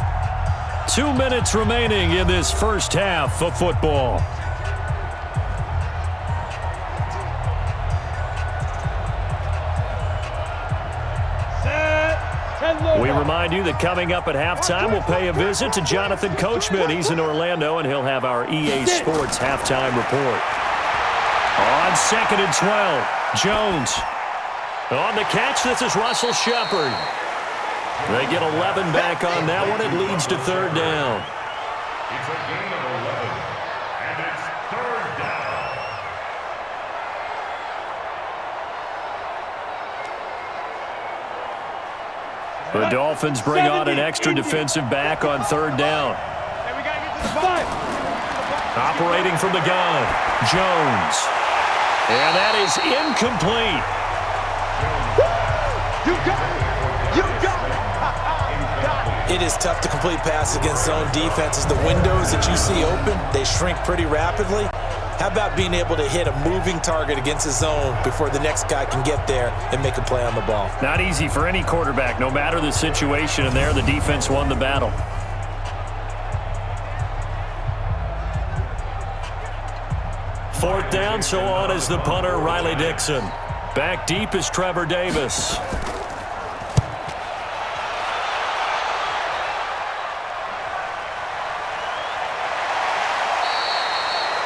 Speaker 2: 2 minutes remaining in this first half of football. We remind you that coming up at halftime, we'll pay a visit to Jonathan Coachman. He's in Orlando, and he'll have our EA Sports halftime report. On 2nd and 12, Jones. On the catch, this is Russell Shepard. They get 11 back on that one. It leads to 3rd down.
Speaker 7: It's a gain of 11, and it's 3rd down.
Speaker 2: The Dolphins bring on an extra defensive back on 3rd down.
Speaker 8: Hey, we got to get to the 5.
Speaker 2: Operating from the gun, Jones. And that is incomplete.
Speaker 8: You got it. You got it.
Speaker 3: It is tough to complete passes against zone defenses. The windows that you see open, they shrink pretty rapidly. How about being able to hit a moving target against a zone before the next guy can get there and make a play on the ball?
Speaker 5: Not easy for any quarterback, no matter the situation, and there the defense won the battle.
Speaker 2: Fourth down, so on is the punter, Riley Dixon. Back deep is Trevor Davis.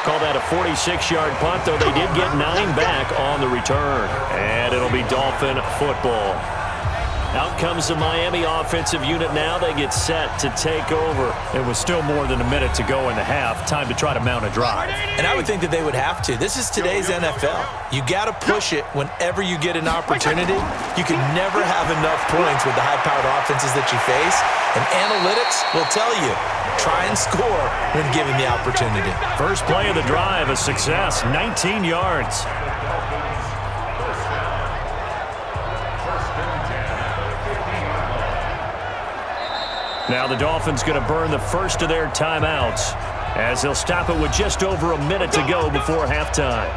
Speaker 2: Call that a 46-yard punt, though they did get 9 back on the return. And it'll be Dolphin football. Out comes the Miami offensive unit now. They get set to take over.
Speaker 5: It was still more than a minute to go in the half. Time to try to mount a drive.
Speaker 3: And I would think that they would have to. This is today's NFL. You got to push it whenever you get an opportunity. You can never have enough points with the high-powered offenses that you face. And analytics will tell you, try and score when given the opportunity.
Speaker 5: First play of the drive, a success, 19 yards. Now the Dolphins going to burn the first of their timeouts as they'll stop it with just over a minute to go before halftime.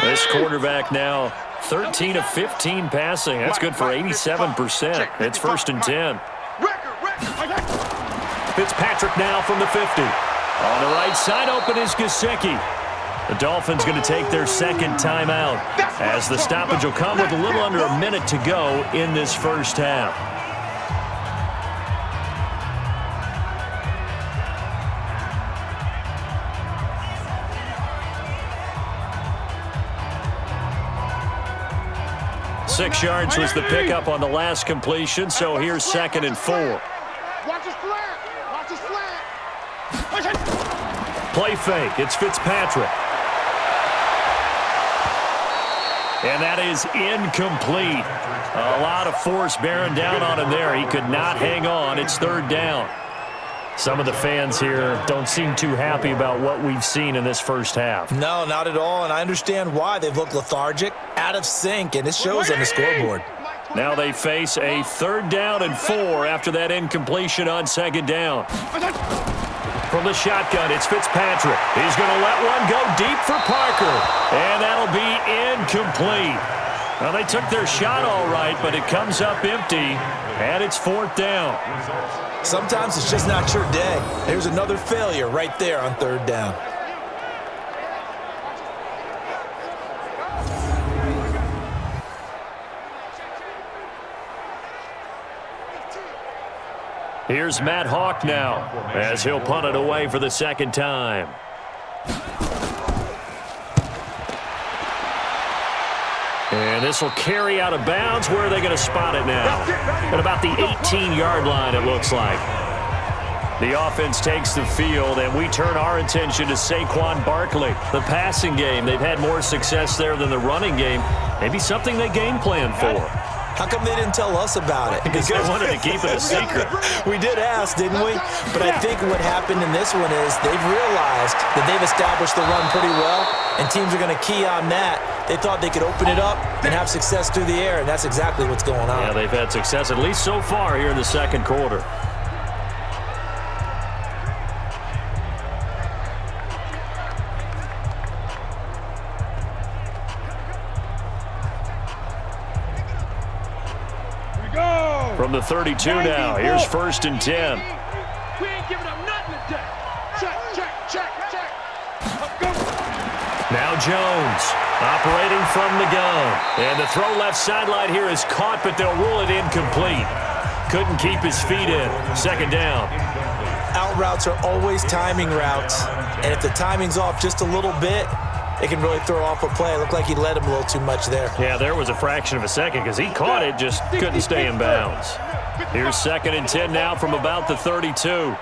Speaker 5: This quarterback now 13 of 15 passing. That's good for 87%. It's 1st and 10. Fitzpatrick now from the 50. On the right side, open is Gesicki. The Dolphins going to take their second timeout as the stoppage will come with a little under a minute to go in this first half. Six yards was the pickup on the last completion, so here's 2nd and 4.
Speaker 8: Watch his slant. Watch his slant.
Speaker 2: Play fake. It's Fitzpatrick. And that is incomplete. A lot of force bearing down on him there. He could not hang on. It's 3rd down. Some of the fans here don't seem too happy about what we've seen in this first half.
Speaker 3: No, not at all, and I understand why. They've looked lethargic, out of sync, and it shows on the scoreboard.
Speaker 2: Now they face a 3rd down and 4 after that incompletion on 2nd down. From the shotgun, it's Fitzpatrick. He's going to let one go deep for Parker, and that'll be incomplete. Well, they took their shot all right, but it comes up empty, and it's 4th down.
Speaker 3: Sometimes it's just not your day. There's another failure right there on 3rd down.
Speaker 2: Here's Matt Hawk now as he'll punt it away for the 2nd time. And this will carry out of bounds. Where are they going to spot it now? At about the 18-yard line, it looks like. The offense takes the field, and we turn our attention to Saquon Barkley. The passing game, they've had more success there than the running game. Maybe something they game plan for.
Speaker 3: How come they didn't tell us about it?
Speaker 2: Because they wanted to keep it a secret.
Speaker 3: We did ask, didn't we? But I think what happened in this one is they've realized that they've established the run pretty well, and teams are going to key on that. They thought they could open it up and have success through the air, and that's exactly what's going on.
Speaker 2: Yeah, they've had success, at least so far here in the 2nd quarter. From the 32 now, here's 1st and 10.
Speaker 8: We ain't giving up nothing today. Check.
Speaker 2: Now Jones operating from the gun. And the throw left sideline here is caught, but they'll rule it incomplete. Couldn't keep his feet in. 2nd down.
Speaker 3: Out routes are always timing routes. And if the timing's off just a little bit, it can really throw off a play. It looked like he led him a little too much there.
Speaker 2: Yeah, there was a fraction of a second because he caught it, just couldn't stay in bounds. Here's 2nd and 10 now from about the 32.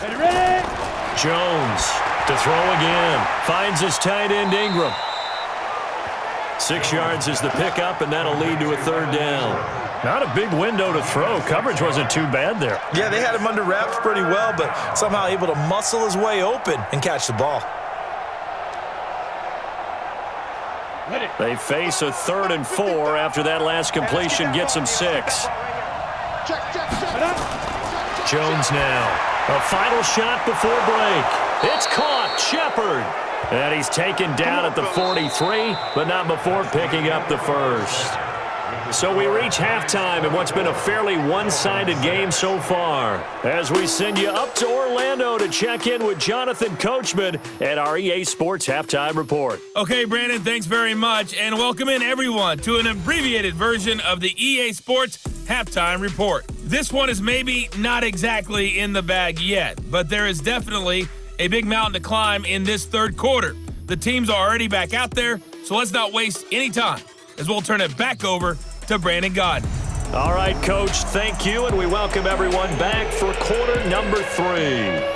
Speaker 8: Ready?
Speaker 5: Jones to throw again. Finds his tight end, Ingram. 6 yards is the pickup, and that'll lead to a third down. Not a big window to throw. Coverage wasn't too bad there.
Speaker 3: Yeah, they had him under wraps pretty well, but somehow able to muscle his way open and catch the ball.
Speaker 5: They face a 3rd and 4 after that last completion gets them 6. Jones now. A final shot before break. It's caught. Shepard. And he's taken down at the 43, but not before picking up the first. So we reach halftime in what's been a fairly one-sided game so far, as we send you up to Orlando to check in with Jonathan Coachman at our EA Sports Halftime Report.
Speaker 1: Okay, Brandon, thanks very much, and welcome in everyone to an abbreviated version of the EA Sports Halftime Report. This one is maybe not exactly in the bag yet, but there is definitely a big mountain to climb in this third quarter. The teams are already back out there, so let's not waste any time, as we'll turn it back over to Brandon Godden.
Speaker 5: All right, Coach, thank you, and we welcome everyone back for quarter number 3.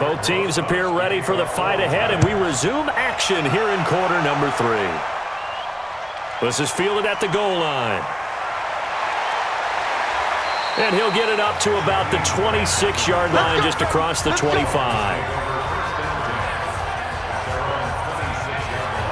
Speaker 5: Both teams appear ready for the fight ahead, and we resume action here in quarter number 3. This is fielded at the goal line. And he'll get it up to about the 26-yard line, just across the 25.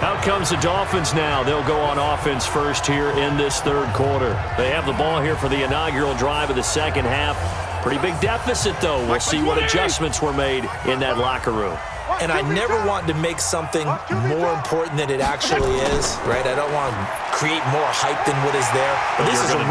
Speaker 5: Out comes the Dolphins now. They'll go on offense first here in this third quarter. They have the ball here for the inaugural drive of the second half. Pretty big deficit, though. We'll see what adjustments were made in that locker room.
Speaker 3: And I never want to make something more important than it actually is, right? I don't want to create more hype than what is there. But this is I'm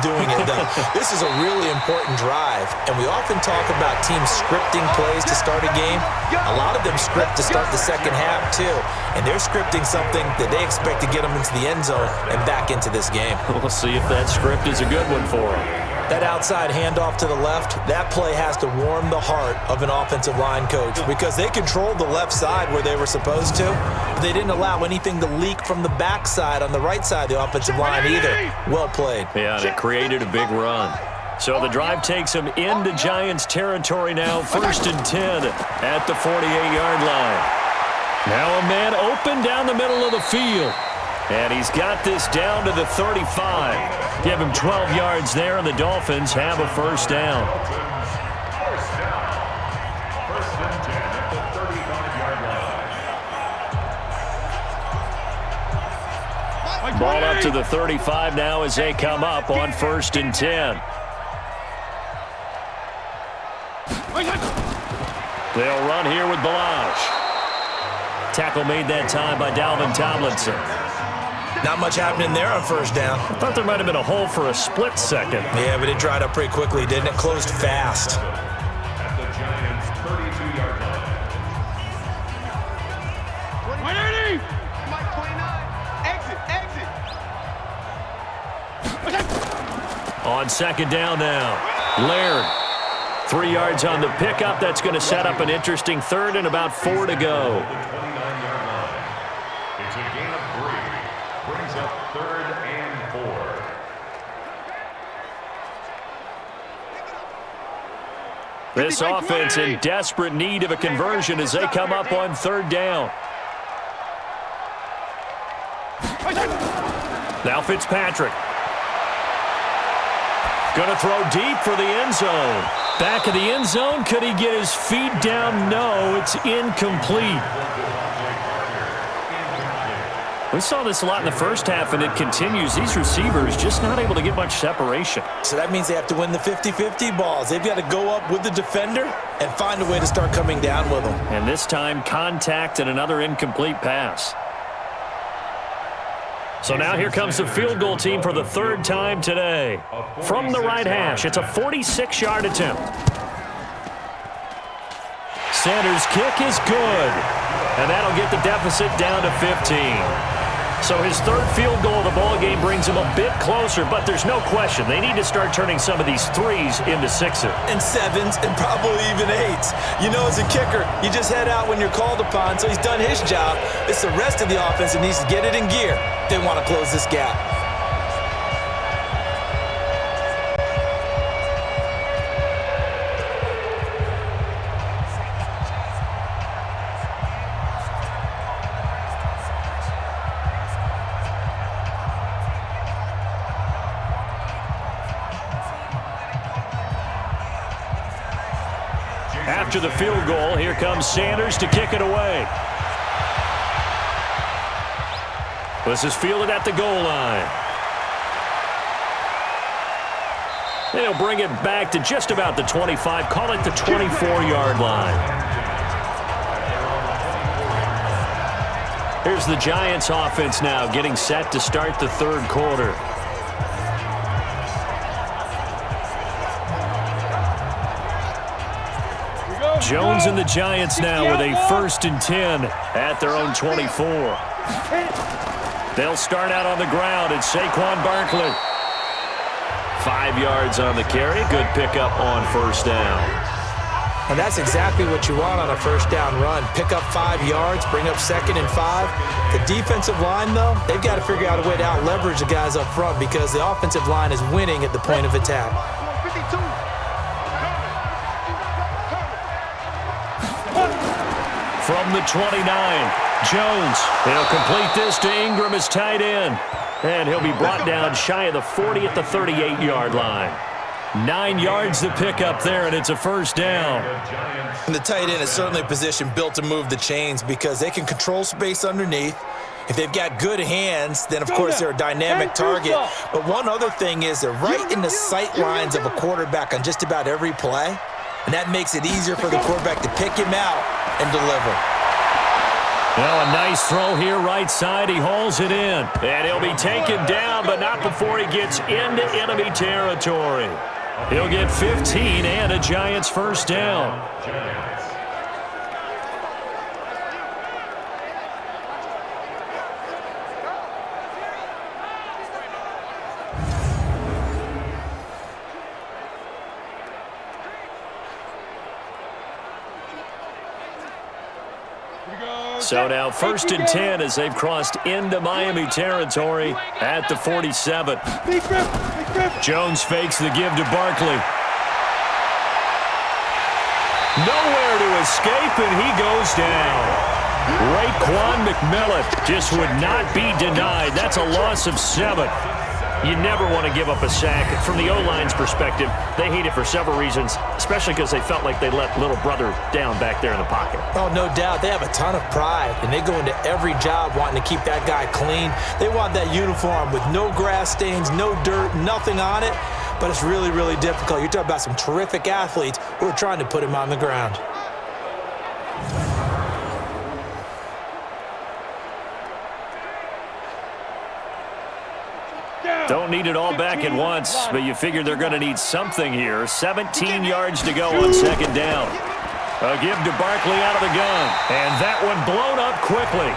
Speaker 3: doing it, though. This is a really important drive. And we often talk about teams scripting plays to start a game. A lot of them script to start the second half, too. And they're scripting something that they expect to get them into the end zone and back into this game.
Speaker 5: We'll see if that script is a good one for them.
Speaker 3: That outside handoff to the left, that play has to warm the heart of an offensive line coach because they controlled the left side where they were supposed to, but they didn't allow anything to leak from the backside on the right side of the offensive line either. Well played.
Speaker 5: Yeah, and it created a big run. So the drive takes them into Giants territory now, 1st and 10 at the 48-yard line. Now a man open down the middle of the field. And he's got this down to the 35. Give him 12 yards there, and the Dolphins have a first down.
Speaker 7: First and 10 at the 35-yard line.
Speaker 5: Ball up to the 35 now as they come up on 1st and 10. They'll run here with Balaj. Tackle made that time by Dalvin Tomlinson.
Speaker 3: Not much happening there on first down.
Speaker 5: I thought there might have been a hole for a split second.
Speaker 3: Yeah, but it dried up pretty quickly, didn't it? Closed fast.
Speaker 7: At the Giants' 32-yard line.
Speaker 8: 180!
Speaker 6: Mike 29. Exit.
Speaker 5: On second down now, Laird. 3 yards on the pickup. That's going to set up an interesting third and about 4 to go.
Speaker 7: The 29-yard line. It's a gain of 3. Brings up 3rd and 4.
Speaker 5: This offense in desperate need of a conversion as they come up on 3rd down. Now Fitzpatrick. Going to throw deep for the end zone. Back of the end zone. Could he get his feet down? No, it's incomplete. We saw this a lot in the first half, and it continues. These receivers just not able to get much separation.
Speaker 3: So that means they have to win the 50-50 balls. They've got to go up with the defender and find a way to start coming down with them.
Speaker 5: And this time, contact and another incomplete pass. So now here comes the field goal team for the third time today. From the right hash, it's a 46-yard attempt. Sanders' kick is good, and that'll get the deficit down to 15. So his third field goal of the ball game brings him a bit closer, but there's no question they need to start turning some of these threes into sixes.
Speaker 3: And sevens, and probably even eights. You know, as a kicker, you just head out when you're called upon, so he's done his job. It's the rest of the offense that needs to get it in gear if they want to close this gap.
Speaker 5: After the field goal, here comes Sanders to kick it away. This is fielded at the goal line. And he'll bring it back to just about the 25, call it the 24-yard line. Here's the Giants offense now getting set to start the third quarter. Jones and the Giants now with a 1st and 10 at their own 24. They'll start out on the ground, and Saquon Barkley. 5 yards on the carry. Good pickup on first down.
Speaker 3: And that's exactly what you want on a first down run. Pick up 5 yards, bring up 2nd and 5. The defensive line, though, they've got to figure out a way to out-leverage the guys up front because the offensive line is winning at the point of attack.
Speaker 8: 52.
Speaker 5: From the 29, Jones. He'll complete this to Ingram as tight end. And he'll be brought down shy of the 40 at the 38-yard line. 9 yards to pick up there, and it's a first down.
Speaker 3: And the tight end is certainly a position built to move the chains because they can control space underneath. If they've got good hands, then, of course, they're a dynamic target. But one other thing is they're right in the sight lines of a quarterback on just about every play. And that makes it easier for the quarterback to pick him out and deliver.
Speaker 5: Well, a nice throw here right side. He hauls it in. And he'll be taken down, but not before he gets into enemy territory. He'll get 15 and a Giants first down. So now 1st and 10 as they've crossed into Miami territory at the 47. Jones fakes the give to Barkley. Nowhere to escape, and he goes down. Raekwon McMillan just would not be denied. That's a loss of 7. You never want to give up a sack. From the O-line's perspective, they hate it for several reasons, especially because they felt like they let little brother down back there in the pocket.
Speaker 3: Oh, no doubt. They have a ton of pride, and they go into every job wanting to keep that guy clean. They want that uniform with no grass stains, no dirt, nothing on it, but it's really, really difficult. You're talking about some terrific athletes who are trying to put him on the ground.
Speaker 5: Don't need it all back at once, but you figure they're going to need something here. 17 yards to go on second down. A give to Barkley out of the gun. And that one blown up quickly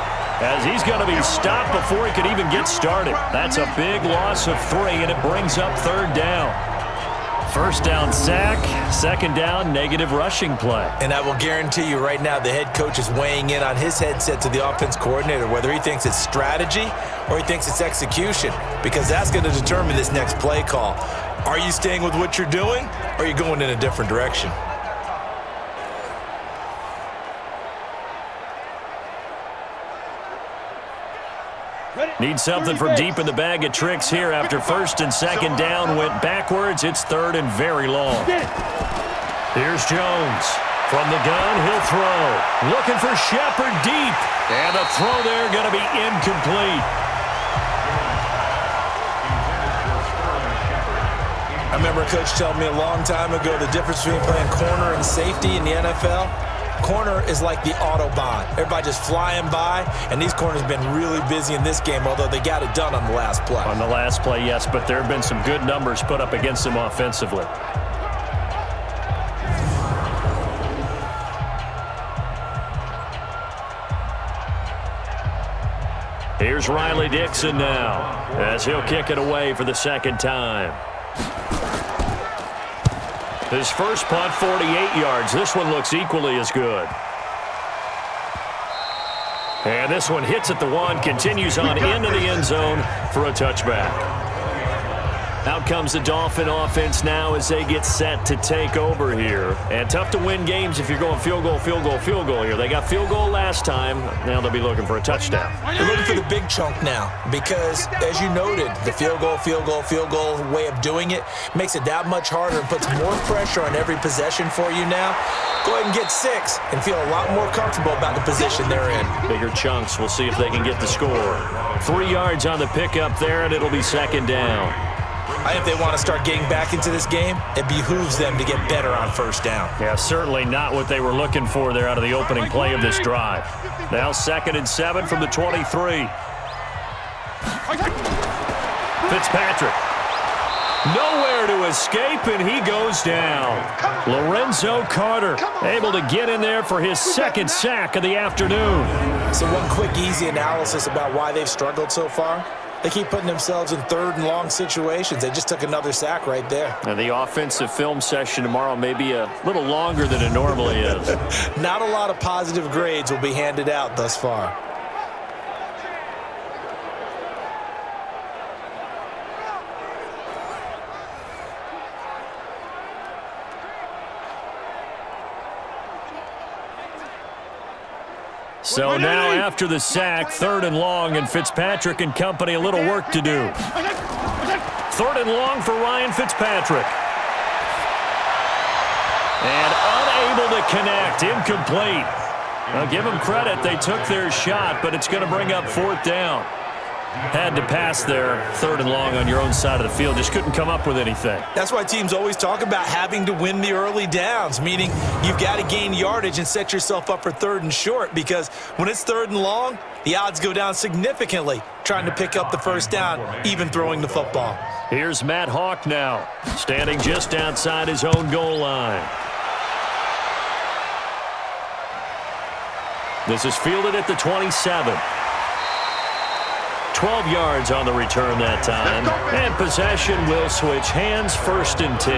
Speaker 5: as he's going to be stopped before he could even get started. That's a big loss of 3, and it brings up third down. First down sack, second down negative rushing play.
Speaker 3: And I will guarantee you right now the head coach is weighing in on his headset to the offense coordinator, whether he thinks it's strategy or he thinks it's execution, because that's going to determine this next play call. Are you staying with what you're doing, or are you going in a different direction?
Speaker 5: Need something from deep in the bag of tricks here after first and second down went backwards. It's third and very long. Here's Jones. From the gun, he'll throw. Looking for Shepard deep. And the throw there going to be incomplete.
Speaker 3: I remember a coach telling me a long time ago the difference between playing corner and safety in the NFL. Corner is like the Autobahn. Everybody just flying by, and these corners have been really busy in this game, although they got it done on the last play.
Speaker 2: On the last play, yes, but there have been some good numbers put up against them offensively. Here's Riley Dixon now, as he'll kick it away for the second time. His first punt, 48 yards. This one looks equally as good. And this one hits at the 1, continues on into the end zone for a touchback. Out comes the Dolphin offense now as they get set to take over here. And tough to win games if you're going field goal, field goal, field goal here. They got field goal last time. Now they'll be looking for a touchdown.
Speaker 3: They're looking for the big chunk now because, as you noted, the field goal way of doing it makes it that much harder and puts more pressure on every possession for you now. Go ahead and get 6 and feel a lot more comfortable about the position they're in.
Speaker 2: Bigger chunks. We'll see if they can get the score. 3 yards on the pickup there, and it'll be second down.
Speaker 3: I think if they want to start getting back into this game, it behooves them to get better on first down.
Speaker 2: Yeah, certainly not what they were looking for there out of the opening play of this drive. Now 2nd and 7 from the 23. Fitzpatrick. Nowhere to escape, and he goes down. Lorenzo Carter able to get in there for his second sack of the afternoon.
Speaker 3: So one quick, easy analysis about why they've struggled so far. They keep putting themselves in 3rd and long situations. They just took another sack right there.
Speaker 2: And the offensive film session tomorrow may be a little longer than it normally is.
Speaker 3: Not a lot of positive grades will be handed out thus far.
Speaker 2: So now after the sack, 3rd and long, and Fitzpatrick and company a little work to do. 3rd and long for Ryan Fitzpatrick. And unable to connect, incomplete. I'll give them credit, they took their shot, but it's going to bring up 4th down. Had to pass there, 3rd and long on your own side of the field. Just couldn't come up with anything.
Speaker 3: That's why teams always talk about having to win the early downs, meaning you've got to gain yardage and set yourself up for 3rd and short, because when it's 3rd and long, the odds go down significantly trying to pick up the first down, even throwing the football.
Speaker 2: Here's Matt Hawk now, standing just outside his own goal line. This is fielded at the 27. 12 yards on the return that time. And possession will switch hands, 1st and 10.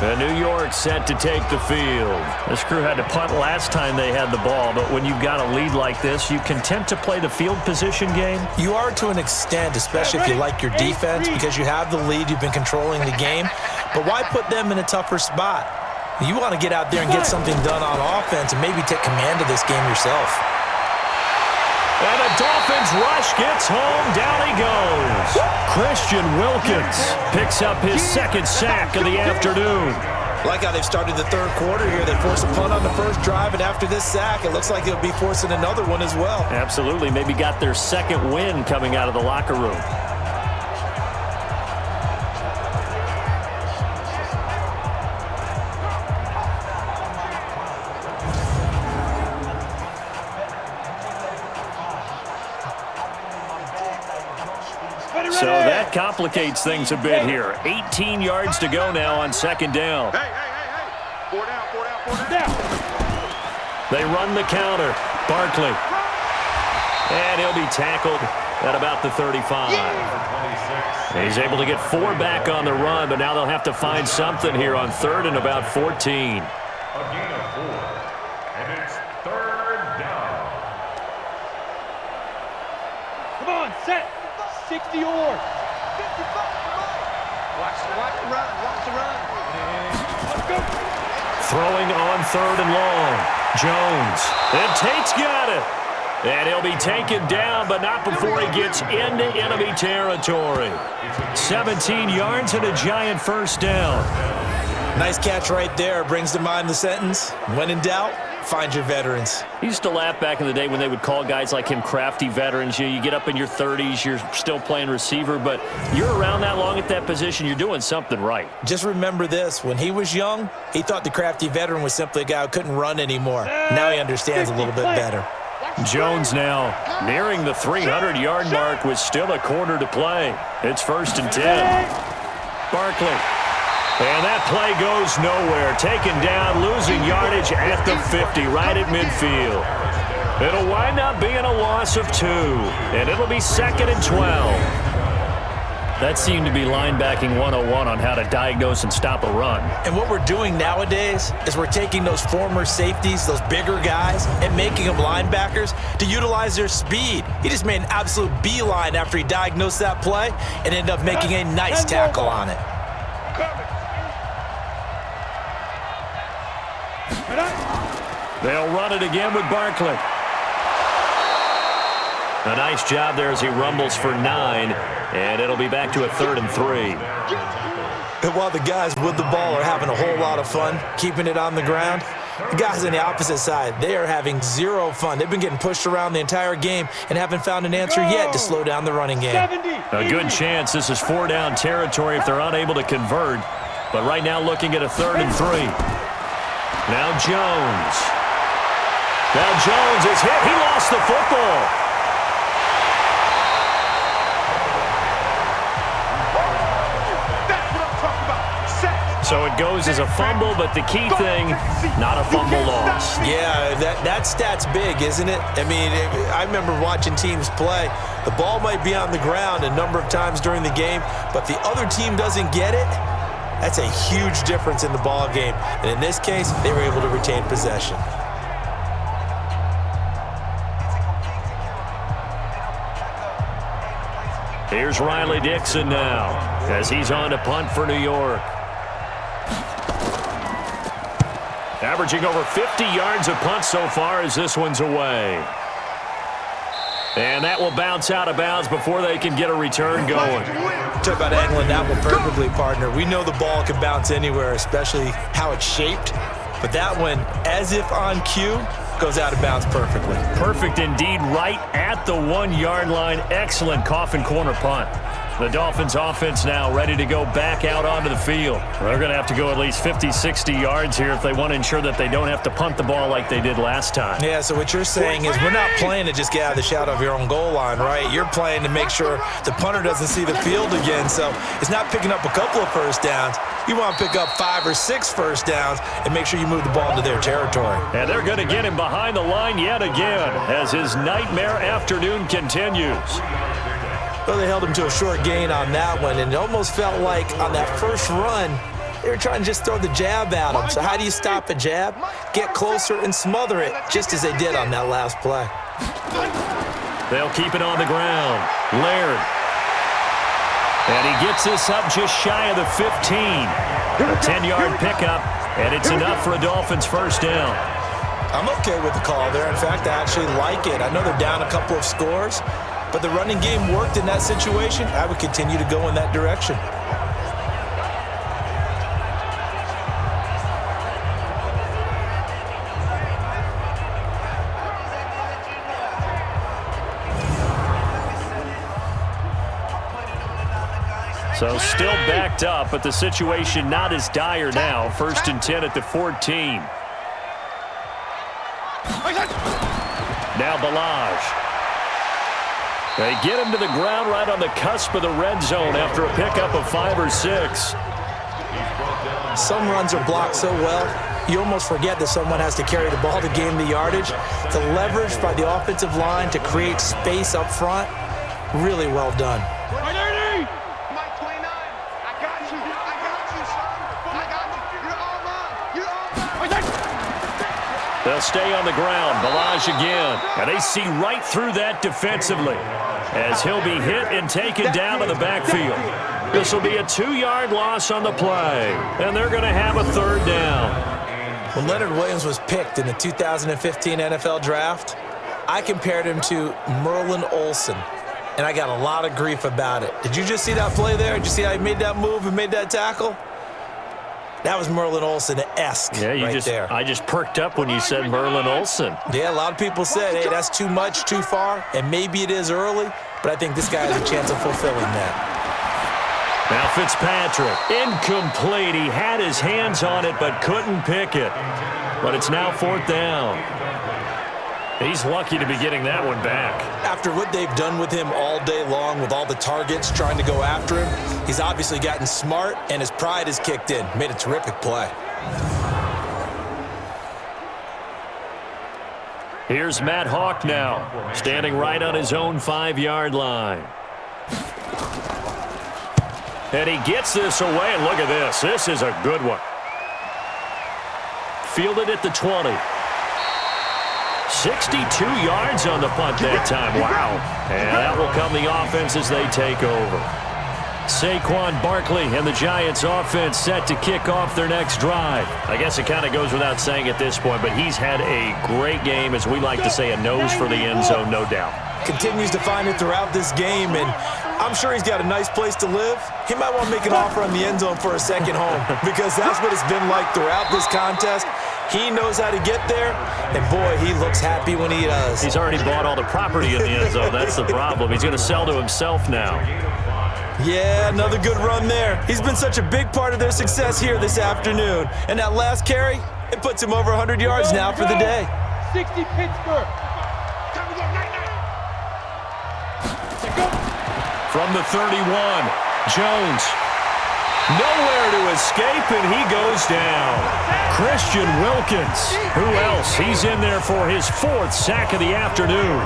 Speaker 2: And New York set to take the field. This crew had to punt last time they had the ball, but when you've got a lead like this, you content to play the field position game?
Speaker 3: You are to an extent, especially if you like your defense, because you have the lead, you've been controlling the game. But why put them in a tougher spot? You want to get out there and get something done on offense and maybe take command of this game yourself.
Speaker 2: And the Dolphins rush gets home. Down he goes. Christian Wilkins picks up his 2nd sack of the afternoon.
Speaker 3: Like how they've started the 3rd quarter here. They forced a punt on the first drive, and after this sack, it looks like they'll be forcing another one as well.
Speaker 2: Absolutely. Maybe got their 2nd win coming out of the locker room. So that complicates things a bit here. 18 yards to go now on 2nd down.
Speaker 8: Hey. 4 down.
Speaker 2: They run the counter. Barkley. And he'll be tackled at about the 35. He's able to get 4 back on the run, but now they'll have to find something here on 3rd and about 14.
Speaker 7: A gain of 4. And it's 3rd down.
Speaker 8: Come on, set. 60 or.
Speaker 6: Watch the run.
Speaker 8: Let's go.
Speaker 2: Throwing on 3rd and long. Jones. And Tate's got it. And he'll be taken down, but not before he gets into enemy territory. 17 yards and a giant 1st down.
Speaker 3: Nice catch right there. Brings to mind the sentence, when in doubt, find your veterans.
Speaker 2: I used to laugh back in the day when they would call guys like him crafty veterans. You get up in your 30s, you're still playing receiver, but you're around that long at that position, you're doing something right.
Speaker 3: Just remember this. When he was young, he thought the crafty veteran was simply a guy who couldn't run anymore. Now he understands a little bit better.
Speaker 2: Jones now nearing the 300-yard mark with still a quarter to play. It's 1st and 10. Barkley. And that play goes nowhere. Taken down, losing yardage at the 50, right at midfield. It'll wind up being a loss of 2, and it'll be 2nd and 12. That seemed to be linebacking 101 on how to diagnose and stop a run.
Speaker 3: And what we're doing nowadays is we're taking those former safeties, those bigger guys, and making them linebackers to utilize their speed. He just made an absolute beeline after he diagnosed that play and ended up making a nice tackle on it.
Speaker 2: They'll run it again with Barkley. A nice job there as he rumbles for 9, and it'll be back to a 3rd and 3.
Speaker 3: And while the guys with the ball are having a whole lot of fun keeping it on the ground, the guys on the opposite side, they are having zero fun. They've been getting pushed around the entire game and haven't found an answer yet to slow down the running game.
Speaker 2: A good chance this is 4-down territory if they're unable to convert. But right now looking at a 3rd and 3. Now Jones. Now Jones is hit. He lost the football. So it goes as a fumble, but the key thing, not a fumble loss.
Speaker 3: Yeah, that stat's big, isn't it? I mean, I remember watching teams play. The ball might be on the ground a number of times during the game, but if the other team doesn't get it, that's a huge difference in the ball game. And in this case, they were able to retain possession.
Speaker 2: Here's Riley Dixon now as he's on to punt for New York. Averaging over 50 yards of punt so far as this one's away. And that will bounce out of bounds before they can get a return going.
Speaker 3: Talk about angling that one perfectly, partner. We know the ball can bounce anywhere, especially how it's shaped. But that one, as if on cue, goes out of bounds perfectly.
Speaker 2: Perfect indeed, right at the 1-yard line. Excellent coffin corner punt. The Dolphins offense now ready to go back out onto the field. They're going to have to go at least 50, 60 yards here if they want to ensure that they don't have to punt the ball like they did last time.
Speaker 3: Yeah, so what you're saying is we're not playing to just get out of the shadow of your own goal line, right? You're playing to make sure the punter doesn't see the field again. So it's not picking up a couple of first downs. You want to pick up 5 or 6 first downs and make sure you move the ball into their territory.
Speaker 2: And they're going to get him behind the line yet again as his nightmare afternoon continues.
Speaker 3: Well, they held him to a short gain on that one, and it almost felt like on that first run, they were trying to just throw the jab at him. So how do you stop a jab? Get closer and smother it, just as they did on that last play.
Speaker 2: They'll keep it on the ground. Laird. And he gets this up just shy of the 15. A 10-yard pickup, and it's enough for a Dolphins first down.
Speaker 3: I'm okay with the call there. In fact, I actually like it. I know they're down a couple of scores, but the running game worked in that situation. I would continue to go in that direction.
Speaker 2: So still backed up, but the situation not as dire now. 1st and 10 at the 14. Now Balaj. They get him to the ground right on the cusp of the red zone after a pickup of 5 or 6.
Speaker 3: Some runs are blocked so well, you almost forget that someone has to carry the ball to gain the yardage. The leverage by the offensive line to create space up front, really well done.
Speaker 2: They'll stay on the ground. Balaj again. And they see right through that defensively as he'll be hit and taken down to the backfield. This will be a 2-yard loss on the play, and they're going to have a 3rd down.
Speaker 3: When Leonard Williams was picked in the 2015 NFL Draft, I compared him to Merlin Olsen, and I got a lot of grief about it. Did you just see that play there? Did you see how he made that move and made that tackle? That was Merlin Olsen-esque there.
Speaker 2: I just perked up when you said Merlin Olsen.
Speaker 3: Yeah, a lot of people said, hey, that's too much, too far, and maybe it is early, but I think this guy has a chance of fulfilling that.
Speaker 2: Now Fitzpatrick, incomplete. He had his hands on it but couldn't pick it. But it's now 4th down. He's lucky to be getting that one back.
Speaker 3: After what they've done with him all day long with all the targets trying to go after him, he's obviously gotten smart and his pride has kicked in. Made a terrific play.
Speaker 2: Here's Matt Hawk now, standing right on his own 5-yard line. And he gets this away, and look at this. This is a good one. Fielded at the 20. 62 yards on the punt that time. Wow. And that will come the offense as they take over. Saquon Barkley and the Giants offense set to kick off their next drive. I guess it kind of goes without saying at this point, but he's had a great game, as we like to say, a nose for the end zone, no doubt.
Speaker 3: Continues to find it throughout this game, and I'm sure he's got a nice place to live. He might want to make an offer on the end zone for a second home because that's what it's been like throughout this contest. He knows how to get there, and boy, he looks happy when he does.
Speaker 2: He's already bought all the property in the end zone. That's the problem. He's going to sell to himself now.
Speaker 3: Yeah, another good run there. He's been such a big part of their success here this afternoon. And that last carry, it puts him over 100 yards now for the day.
Speaker 8: 60 Pittsburgh.
Speaker 2: From the 31, Jones. Nowhere to escape, and he goes down. Christian Wilkins. Who else? He's in there for his 4th sack of the afternoon.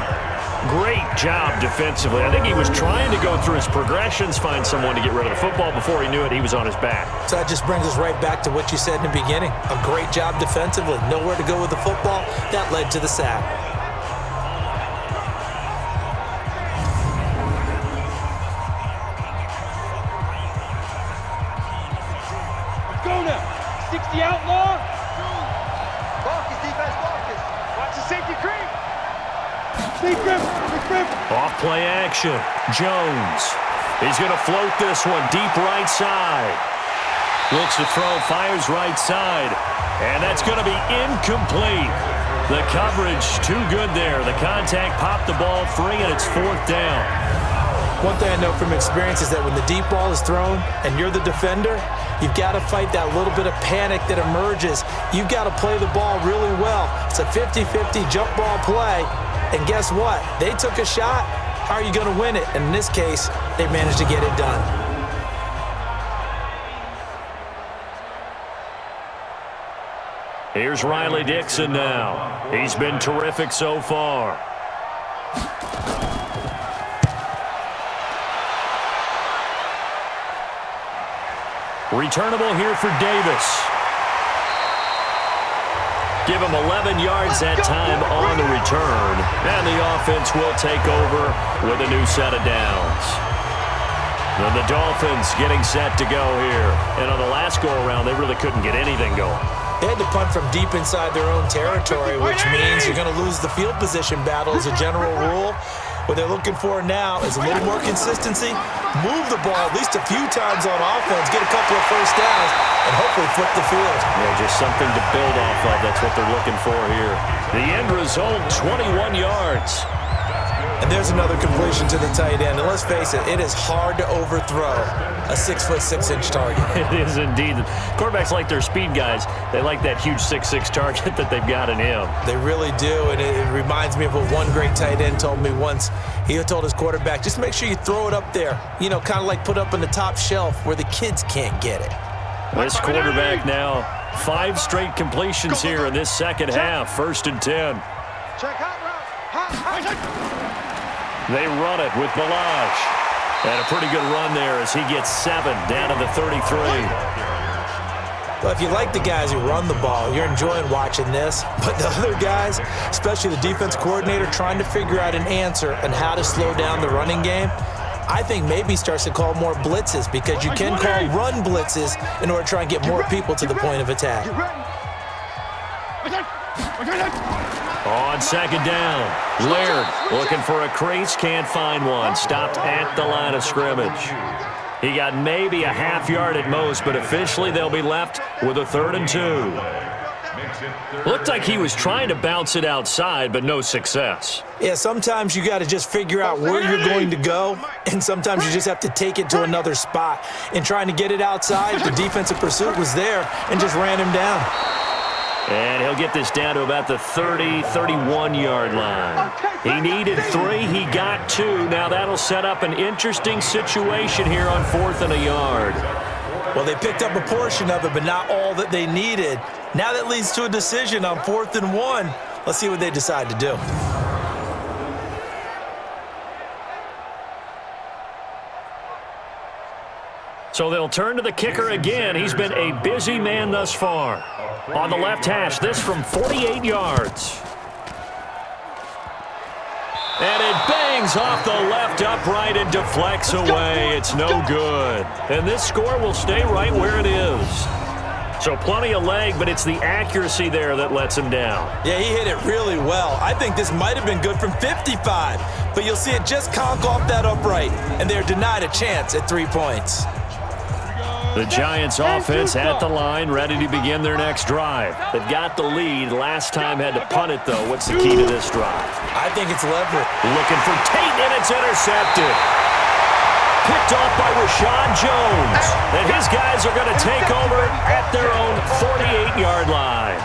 Speaker 2: Great job defensively. I think he was trying to go through his progressions, find someone to get rid of the football. Before he knew it, he was on his back.
Speaker 3: So that just brings us right back to what you said in the beginning. A great job defensively. Nowhere to go with the football. That led to the sack.
Speaker 8: Let's go now. 60 outlaw.
Speaker 6: Marcus, defense, Marcus.
Speaker 8: Watch the safety creep.
Speaker 2: Off play action. Jones. He's going to float this one deep right side. Looks to throw, fires right side. And that's going to be incomplete. The coverage too good there. The contact popped the ball free, and it's 4th down.
Speaker 3: One thing I know from experience is that when the deep ball is thrown and you're the defender, you've got to fight that little bit of panic that emerges. You've got to play the ball really well. It's a 50-50 jump ball play. And guess what? They took a shot. How are you going to win it? And in this case, they managed to get it done.
Speaker 2: Here's Riley Dixon now. He's been terrific so far. Returnable here for Davis. Give him 11 yards that time on the return. And the offense will take over with a new set of downs. And the Dolphins getting set to go here. And on the last go-around, they really couldn't get anything going.
Speaker 3: They had to punt from deep inside their own territory, which means you're going to lose the field position battle as a general rule. What they're looking for now is a little more consistency, move the ball at least a few times on offense, get a couple of first downs, and hopefully flip the field.
Speaker 2: Yeah, just something to build off of. That's what they're looking for here. The end result, 21 yards.
Speaker 3: And there's another completion to the tight end. And let's face it, it is hard to overthrow a 6'6" target.
Speaker 2: It is indeed. Quarterbacks like their speed guys. They like that huge 6'6" target that they've got in him.
Speaker 3: They really do, and it reminds me of what one great tight end told me once. He told his quarterback, just make sure you throw it up there. You know, kind of like put up on the top shelf where the kids can't get it.
Speaker 2: This quarterback now, 5 straight completions here in this second half. 1st and 10.
Speaker 8: Check hot route.
Speaker 2: They run it with Balaj. And a pretty good run there as he gets 7 down to the 33.
Speaker 3: Well, if you like the guys who run the ball, you're enjoying watching this. But the other guys, especially the defense coordinator, trying to figure out an answer on how to slow down the running game, I think maybe starts to call more blitzes because you can call run blitzes in order to try and get more people to the point of attack.
Speaker 2: On 2nd down, Laird looking for a crease, can't find one. Stopped at the line of scrimmage. He got maybe a half yard at most, but officially they'll be left with a 3rd and 2. Looked like he was trying to bounce it outside, but no success.
Speaker 3: Yeah, sometimes you got to just figure out where you're going to go, and sometimes you just have to take it to another spot. And trying to get it outside, the defensive pursuit was there and just ran him down.
Speaker 2: And he'll get this down to about the 30, 31-yard line. He needed 3. He got 2. Now that'll set up an interesting situation here on 4th and a yard.
Speaker 3: Well, they picked up a portion of it, but not all that they needed. Now that leads to a decision on 4th and 1. Let's see what they decide to do.
Speaker 2: So they'll turn to the kicker again. He's been a busy man thus far. On the left hash, this from 48 yards. And it bangs off the left upright and deflects away. It's no good. And this score will stay right where it is. So plenty of leg, but it's the accuracy there that lets him down.
Speaker 3: Yeah, he hit it really well. I think this might have been good from 55. But you'll see it just conk off that upright. And they're denied a chance at 3 points.
Speaker 2: The Giants offense at the line, ready to begin their next drive. They've got the lead. Last time had to punt it, though. What's the key to this drive?
Speaker 3: I think it's leverage.
Speaker 2: Looking for Tate, and it's intercepted. Picked off by Rashad Jones. And his guys are going to take over at their own 48-yard line.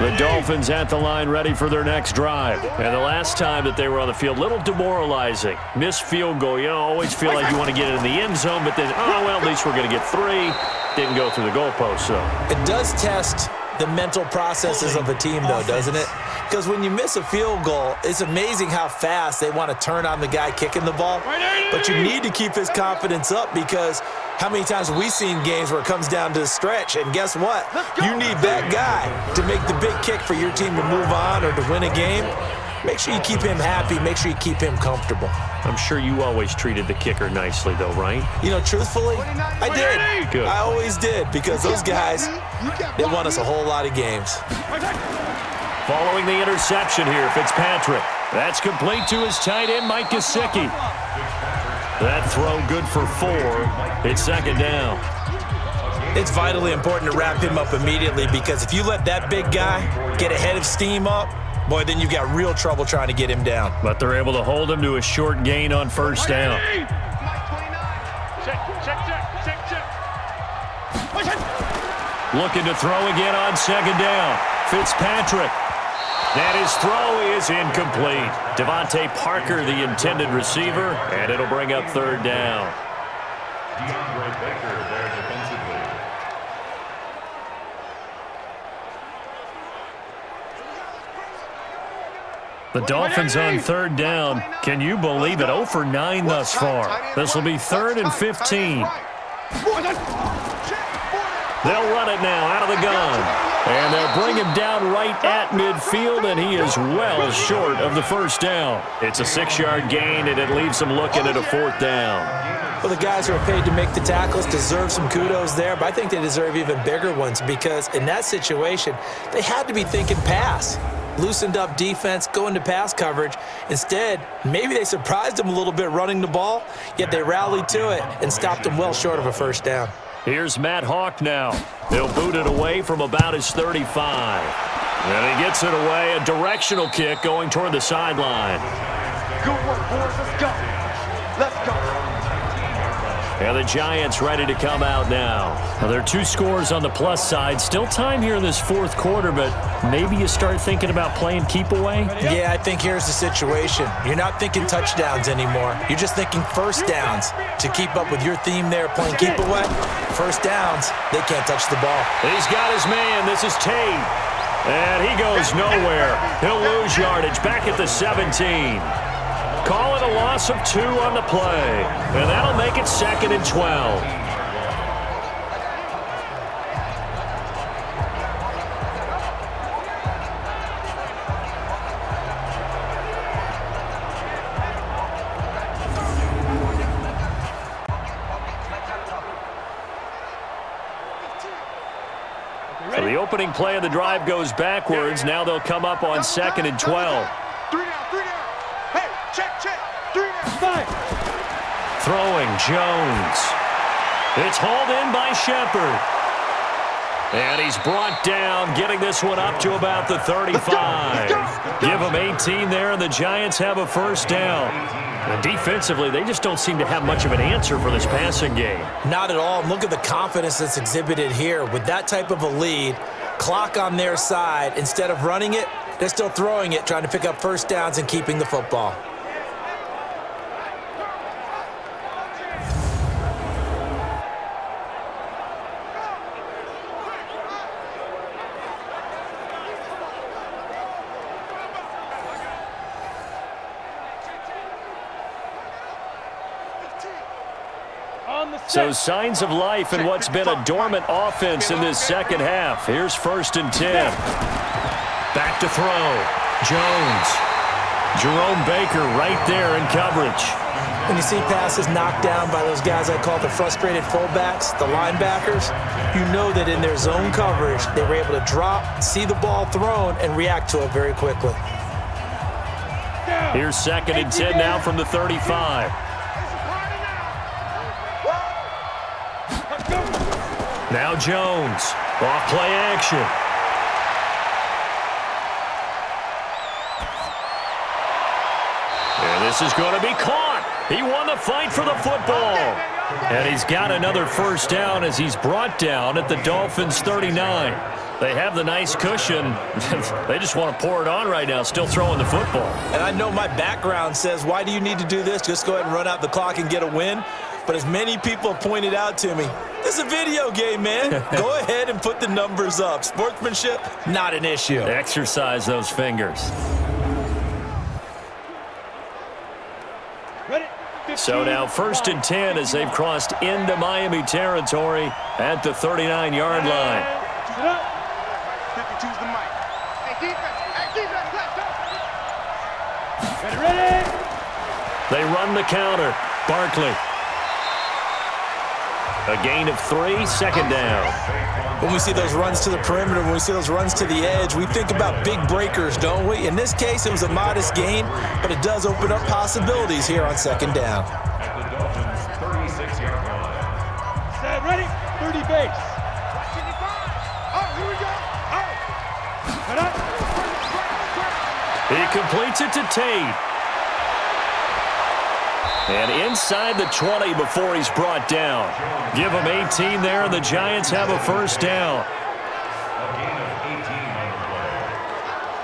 Speaker 2: The Dolphins at the line ready for their next drive. And the last time that they were on the field, a little demoralizing. Missed field goal. You know, always feel like you want to get it in the end zone, but then, oh, well, at least we're going to get 3. Didn't go through the goalpost, so.
Speaker 3: It does test the mental processes of a team, though, doesn't it? Because when you miss a field goal, it's amazing how fast they want to turn on the guy kicking the ball. But you need to keep his confidence up because how many times have we seen games where it comes down to the stretch? And guess what? You need that guy to make the big kick for your team to move on or to win a game. Make sure you keep him happy. Make sure you keep him comfortable.
Speaker 2: I'm sure you always treated the kicker nicely, though, right?
Speaker 3: You know, truthfully, I did.
Speaker 2: Good.
Speaker 3: I always did because those guys, they won us a whole lot of games.
Speaker 2: Following the interception here, Fitzpatrick. That's complete to his tight end, Mike Gesicki. That throw good for 4. It's 2nd down.
Speaker 3: It's vitally important to wrap him up immediately because if you let that big guy get a head of steam up, boy, then you've got real trouble trying to get him down.
Speaker 2: But they're able to hold him to a short gain on 1st down. Looking to throw again on 2nd down. Fitzpatrick. And his throw is incomplete. Devontae Parker, the intended receiver, and it'll bring up 3rd down.
Speaker 7: DeAndre Baker there defensively.
Speaker 2: The Dolphins on 3rd down. Can you believe it? 0 for 9 thus far. This will be 3rd and 15. They'll run it now out of the gun. And they'll bring him down right at midfield, and he is well short of the 1st down. It's a 6-yard gain, and it leaves them looking at a 4th down.
Speaker 3: Well, the guys who are paid to make the tackles deserve some kudos there, but I think they deserve even bigger ones because in that situation, they had to be thinking pass. Loosened up defense, going to pass coverage. Instead, maybe they surprised them a little bit running the ball, yet they rallied to it and stopped them well short of a 1st down.
Speaker 2: Here's Matt Hawk now. He'll boot it away from about his 35. And he gets it away, a directional kick going toward the sideline.
Speaker 6: Good work, boys. Let's go. Let's go.
Speaker 2: And the Giants ready to come out now. Now, there are 2 scores on the plus side. Still time here in this 4th quarter, but maybe you start thinking about playing keep away?
Speaker 3: Yeah, I think here's the situation. You're not thinking touchdowns anymore. You're just thinking 1st downs. To keep up with your theme there, playing keep away, 1st downs, they can't touch the ball.
Speaker 2: He's got his man. This is Tate. And he goes nowhere. He'll lose yardage back at the 17. Call it a loss of 2 on the play. And that'll make it 2nd and 12.
Speaker 5: opening play of the drive goes backwards. Now they'll come up on 2nd and 12.
Speaker 8: 3 down, 3 down. Hey, check, 3 down. 5.
Speaker 5: Throwing Jones. It's hauled in by Shepard. And he's brought down, getting this one up to about the 35. Give him 18 there, and the Giants have a first down. And defensively, they just don't seem to have much of an answer for this passing game.
Speaker 3: Not at all. Look at the confidence that's exhibited here. With that type of a lead, clock on their side, instead of running it, they're still throwing it, trying to pick up first downs and keeping the football.
Speaker 5: So signs of life in what's been a dormant offense in this second half. Here's 1st and 10. Back to throw. Jones. Jerome Baker right there in coverage.
Speaker 3: When you see passes knocked down by those guys I call the frustrated fullbacks, the linebackers, you know that in their zone coverage, they were able to drop, see the ball thrown, and react to it very quickly.
Speaker 5: Here's 2nd and 10 now from the 35. Now Jones, off play action. And this is going to be caught. He won the fight for the football. And he's got another first down as he's brought down at the Dolphins' 39. They have the nice cushion. They just want to pour it on right now, still throwing the football.
Speaker 3: And I know my background says, why do you need to do this? Just go ahead and run out the clock and get a win. But as many people have pointed out to me, this is a video game, man. Go ahead and put the numbers up. Sportsmanship, not an issue.
Speaker 5: Exercise those fingers. So now 1st and 10 as they've crossed into Miami territory at the 39-yard line.
Speaker 8: 52's the mic. Hey, defense, let's go.
Speaker 4: Ready?
Speaker 5: They run the counter. Barkley. A gain of 3, 2nd down.
Speaker 3: When we see those runs to the perimeter, when we see those runs to the edge, we think about big breakers, don't we? In this case, it was a modest gain, but it does open up possibilities here on 2nd down.
Speaker 7: At the Dolphins' 36-yard line.
Speaker 4: Set, ready? 30 base.
Speaker 8: Oh, here we go. Oh.
Speaker 5: He completes it to Tate. And inside the 20 before he's brought down. Give him 18 there, and the Giants have a first down.
Speaker 7: A gain of 18 on the play.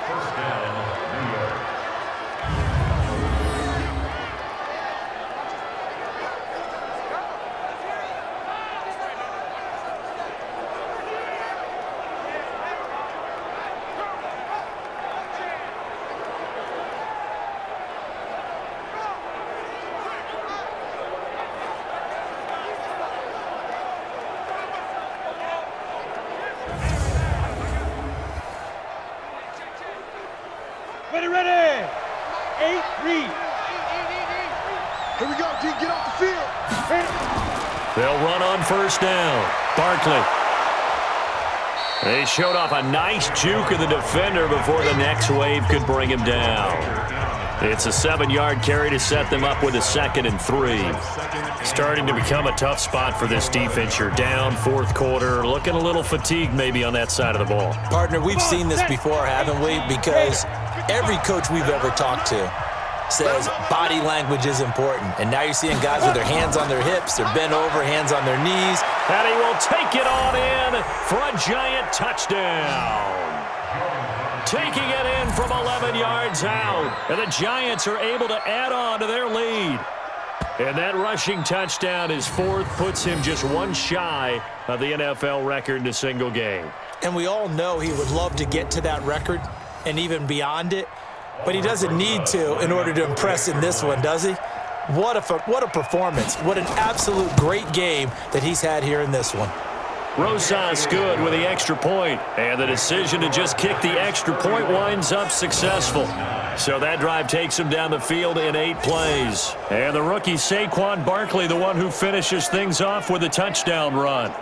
Speaker 7: First down, New York.
Speaker 4: Ready? 8-3.
Speaker 8: Here we go, G. Get off the field.
Speaker 5: They'll run on first down. Barkley. They showed off a nice juke of the defender before the next wave could bring him down. It's a 7-yard carry to set them up with a 2nd and 3. Starting to become a tough spot for this defense. You're down 4th quarter, looking a little fatigued maybe on that side of the ball.
Speaker 3: Partner, we've seen this before, haven't we? Because every coach we've ever talked to says body language is important. And now you're seeing guys with their hands on their hips, they're bent over, hands on their knees.
Speaker 5: And he will take it on in for a Giant touchdown. Taking it in from 11 yards out. And the Giants are able to add on to their lead. And that rushing touchdown is 4th, puts him just one shy of the NFL record in a single game.
Speaker 3: And we all know he would love to get to that record and even beyond it, but he doesn't need to in order to impress in this one, does he? What a performance. What an absolute great game that he's had here in this one.
Speaker 5: Rosas good with the extra point, and the decision to just kick the extra point winds up successful. So that drive takes him down the field in 8 plays. And the rookie Saquon Barkley, the one who finishes things off with a touchdown run.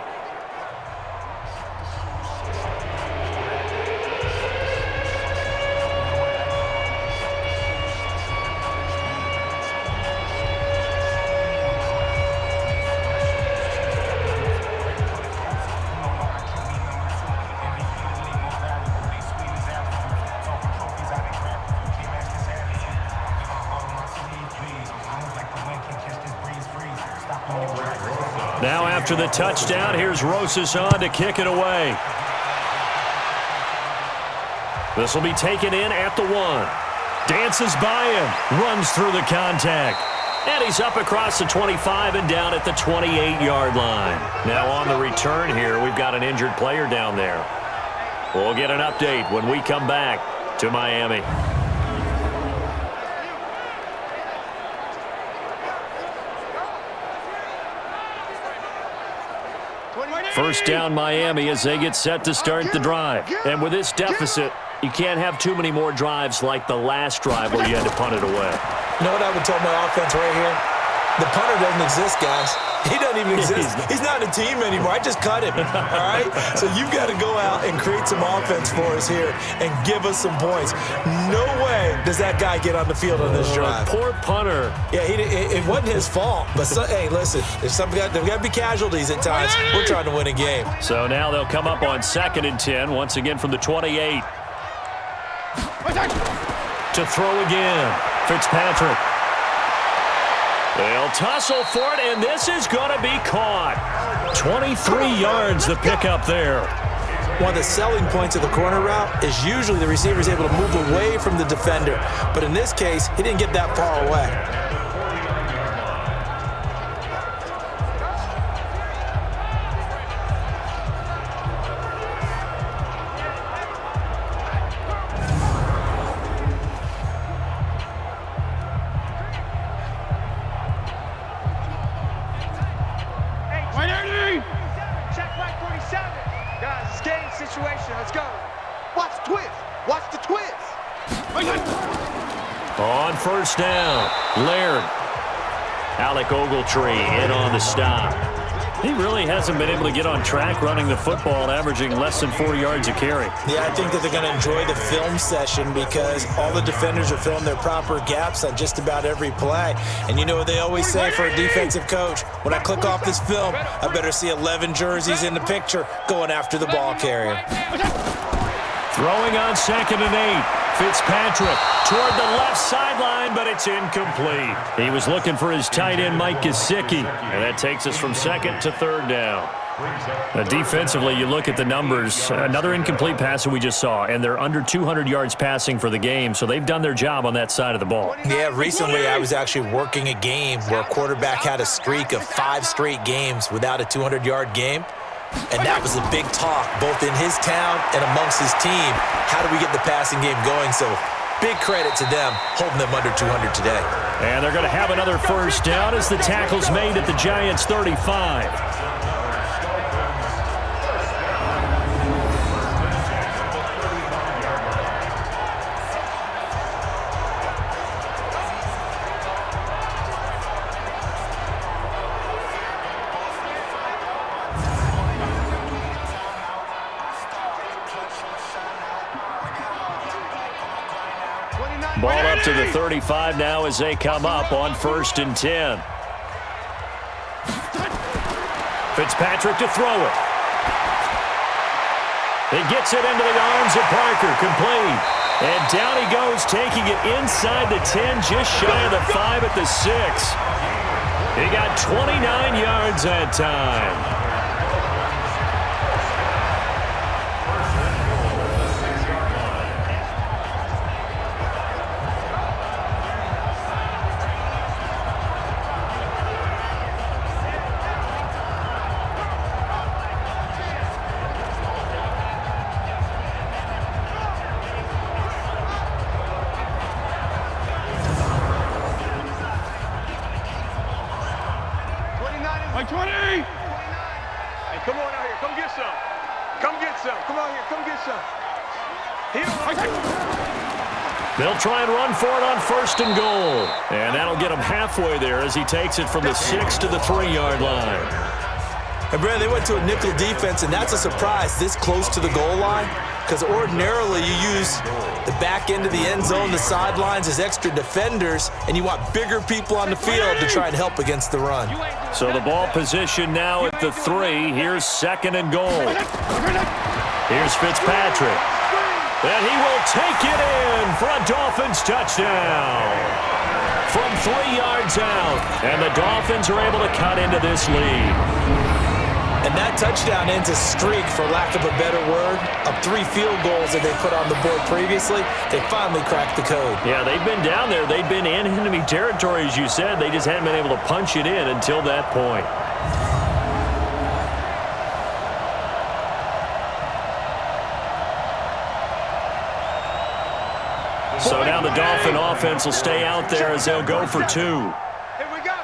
Speaker 5: Now after the touchdown, here's Rosas on to kick it away. This will be taken in at the 1. Dances by him, runs through the contact. And he's up across the 25 and down at the 28-yard line. Now on the return here, we've got an injured player down there. We'll get an update when we come back to Miami. First down Miami as they get set to start the drive. And with this deficit, you can't have too many more drives like the last drive where you had to punt it away.
Speaker 3: You know what I would tell my offense right here? The punter doesn't exist, guys. He doesn't even exist. He's not a team anymore. I just cut him, all right? So you've got to go out and create some offense for us here and give us some points. No way does that guy get on the field on this drive.
Speaker 5: Poor punter.
Speaker 3: Yeah, it wasn't his fault. But, hey, listen, there's got to be casualties at times. We're trying to win a game.
Speaker 5: So now they'll come up on 2nd and 10, once again from the 28. To throw again, Fitzpatrick. They'll tussle for it, and this is going to be caught. 23 yards the pickup there.
Speaker 3: One of the selling points of the corner route is usually the receiver is able to move away from the defender. But in this case, he didn't get that far away.
Speaker 5: On first down, Laird. Alec Ogletree in on the stop. He really hasn't been able to get on track running the football, averaging less than 4 yards a carry.
Speaker 3: Yeah, I think that they're going to enjoy the film session because all the defenders are filling their proper gaps on just about every play. And you know what they always say for a defensive coach? When I click off this film, I better see 11 jerseys in the picture going after the ball carrier.
Speaker 5: Throwing on 2nd and 8. Fitzpatrick toward the left sideline, but it's incomplete. He was looking for his tight end, Mike Gesicki, and that takes us from 2nd to 3rd down. Defensively, you look at the numbers. Another incomplete pass that we just saw, and they're under 200 yards passing for the game, so they've done their job on that side of the ball.
Speaker 3: Yeah, recently I was actually working a game where a quarterback had a streak of 5 straight games without a 200-yard game. And that was a big talk, both in his town and amongst his team. How do we get the passing game going? So big credit to them, holding them under 200 today.
Speaker 5: And they're going to have another first down as the tackle's made at the Giants' 35. Ball up to the 35 now as they come up on 1st and 10. Fitzpatrick to throw it. He gets it into the arms of Parker, complete. And down he goes, taking it inside the 10, just shy of the 5 at the 6. He got 29 yards that time. They'll try and run for it on 1st and goal. And that'll get him halfway there as he takes it from the 6 to the 3-yard line.
Speaker 3: And, Brad, they went to a nickel defense, and that's a surprise this close to the goal line because ordinarily you use the back end of the end zone, the sidelines as extra defenders, and you want bigger people on the field to try and help against the run.
Speaker 5: So the ball position now at the 3. Here's 2nd and goal. Here's Fitzpatrick. And he will take it in for a Dolphins touchdown.
Speaker 2: from 3 yards out. And the Dolphins are able to cut into this lead.
Speaker 3: And that touchdown ends a streak, for lack of a better word, of 3 field goals that they put on the board previously. They finally cracked the code.
Speaker 2: Yeah, they've been down there. They've been in enemy territory, as you said. They just hadn't been able to punch it in until that point. So now the Dolphin offense will stay out there as they'll go for 2.
Speaker 8: Here we go.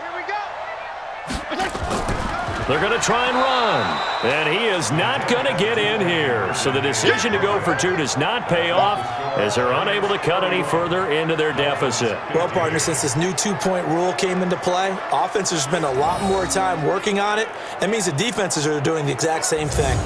Speaker 2: They're going to try and run. And he is not going to get in here. So the decision to go for 2 does not pay off as they're unable to cut any further into their deficit.
Speaker 3: Well, partner, since this new 2-point rule came into play, offenses spend a lot more time working on it. That means the defenses are doing the exact same thing.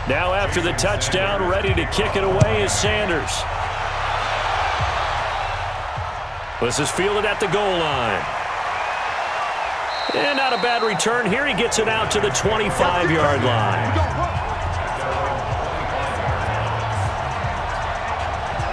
Speaker 2: Now after the touchdown, ready to kick it away is Sanders. This is fielded at the goal line. And not a bad return here. He gets it out to the 25-yard line.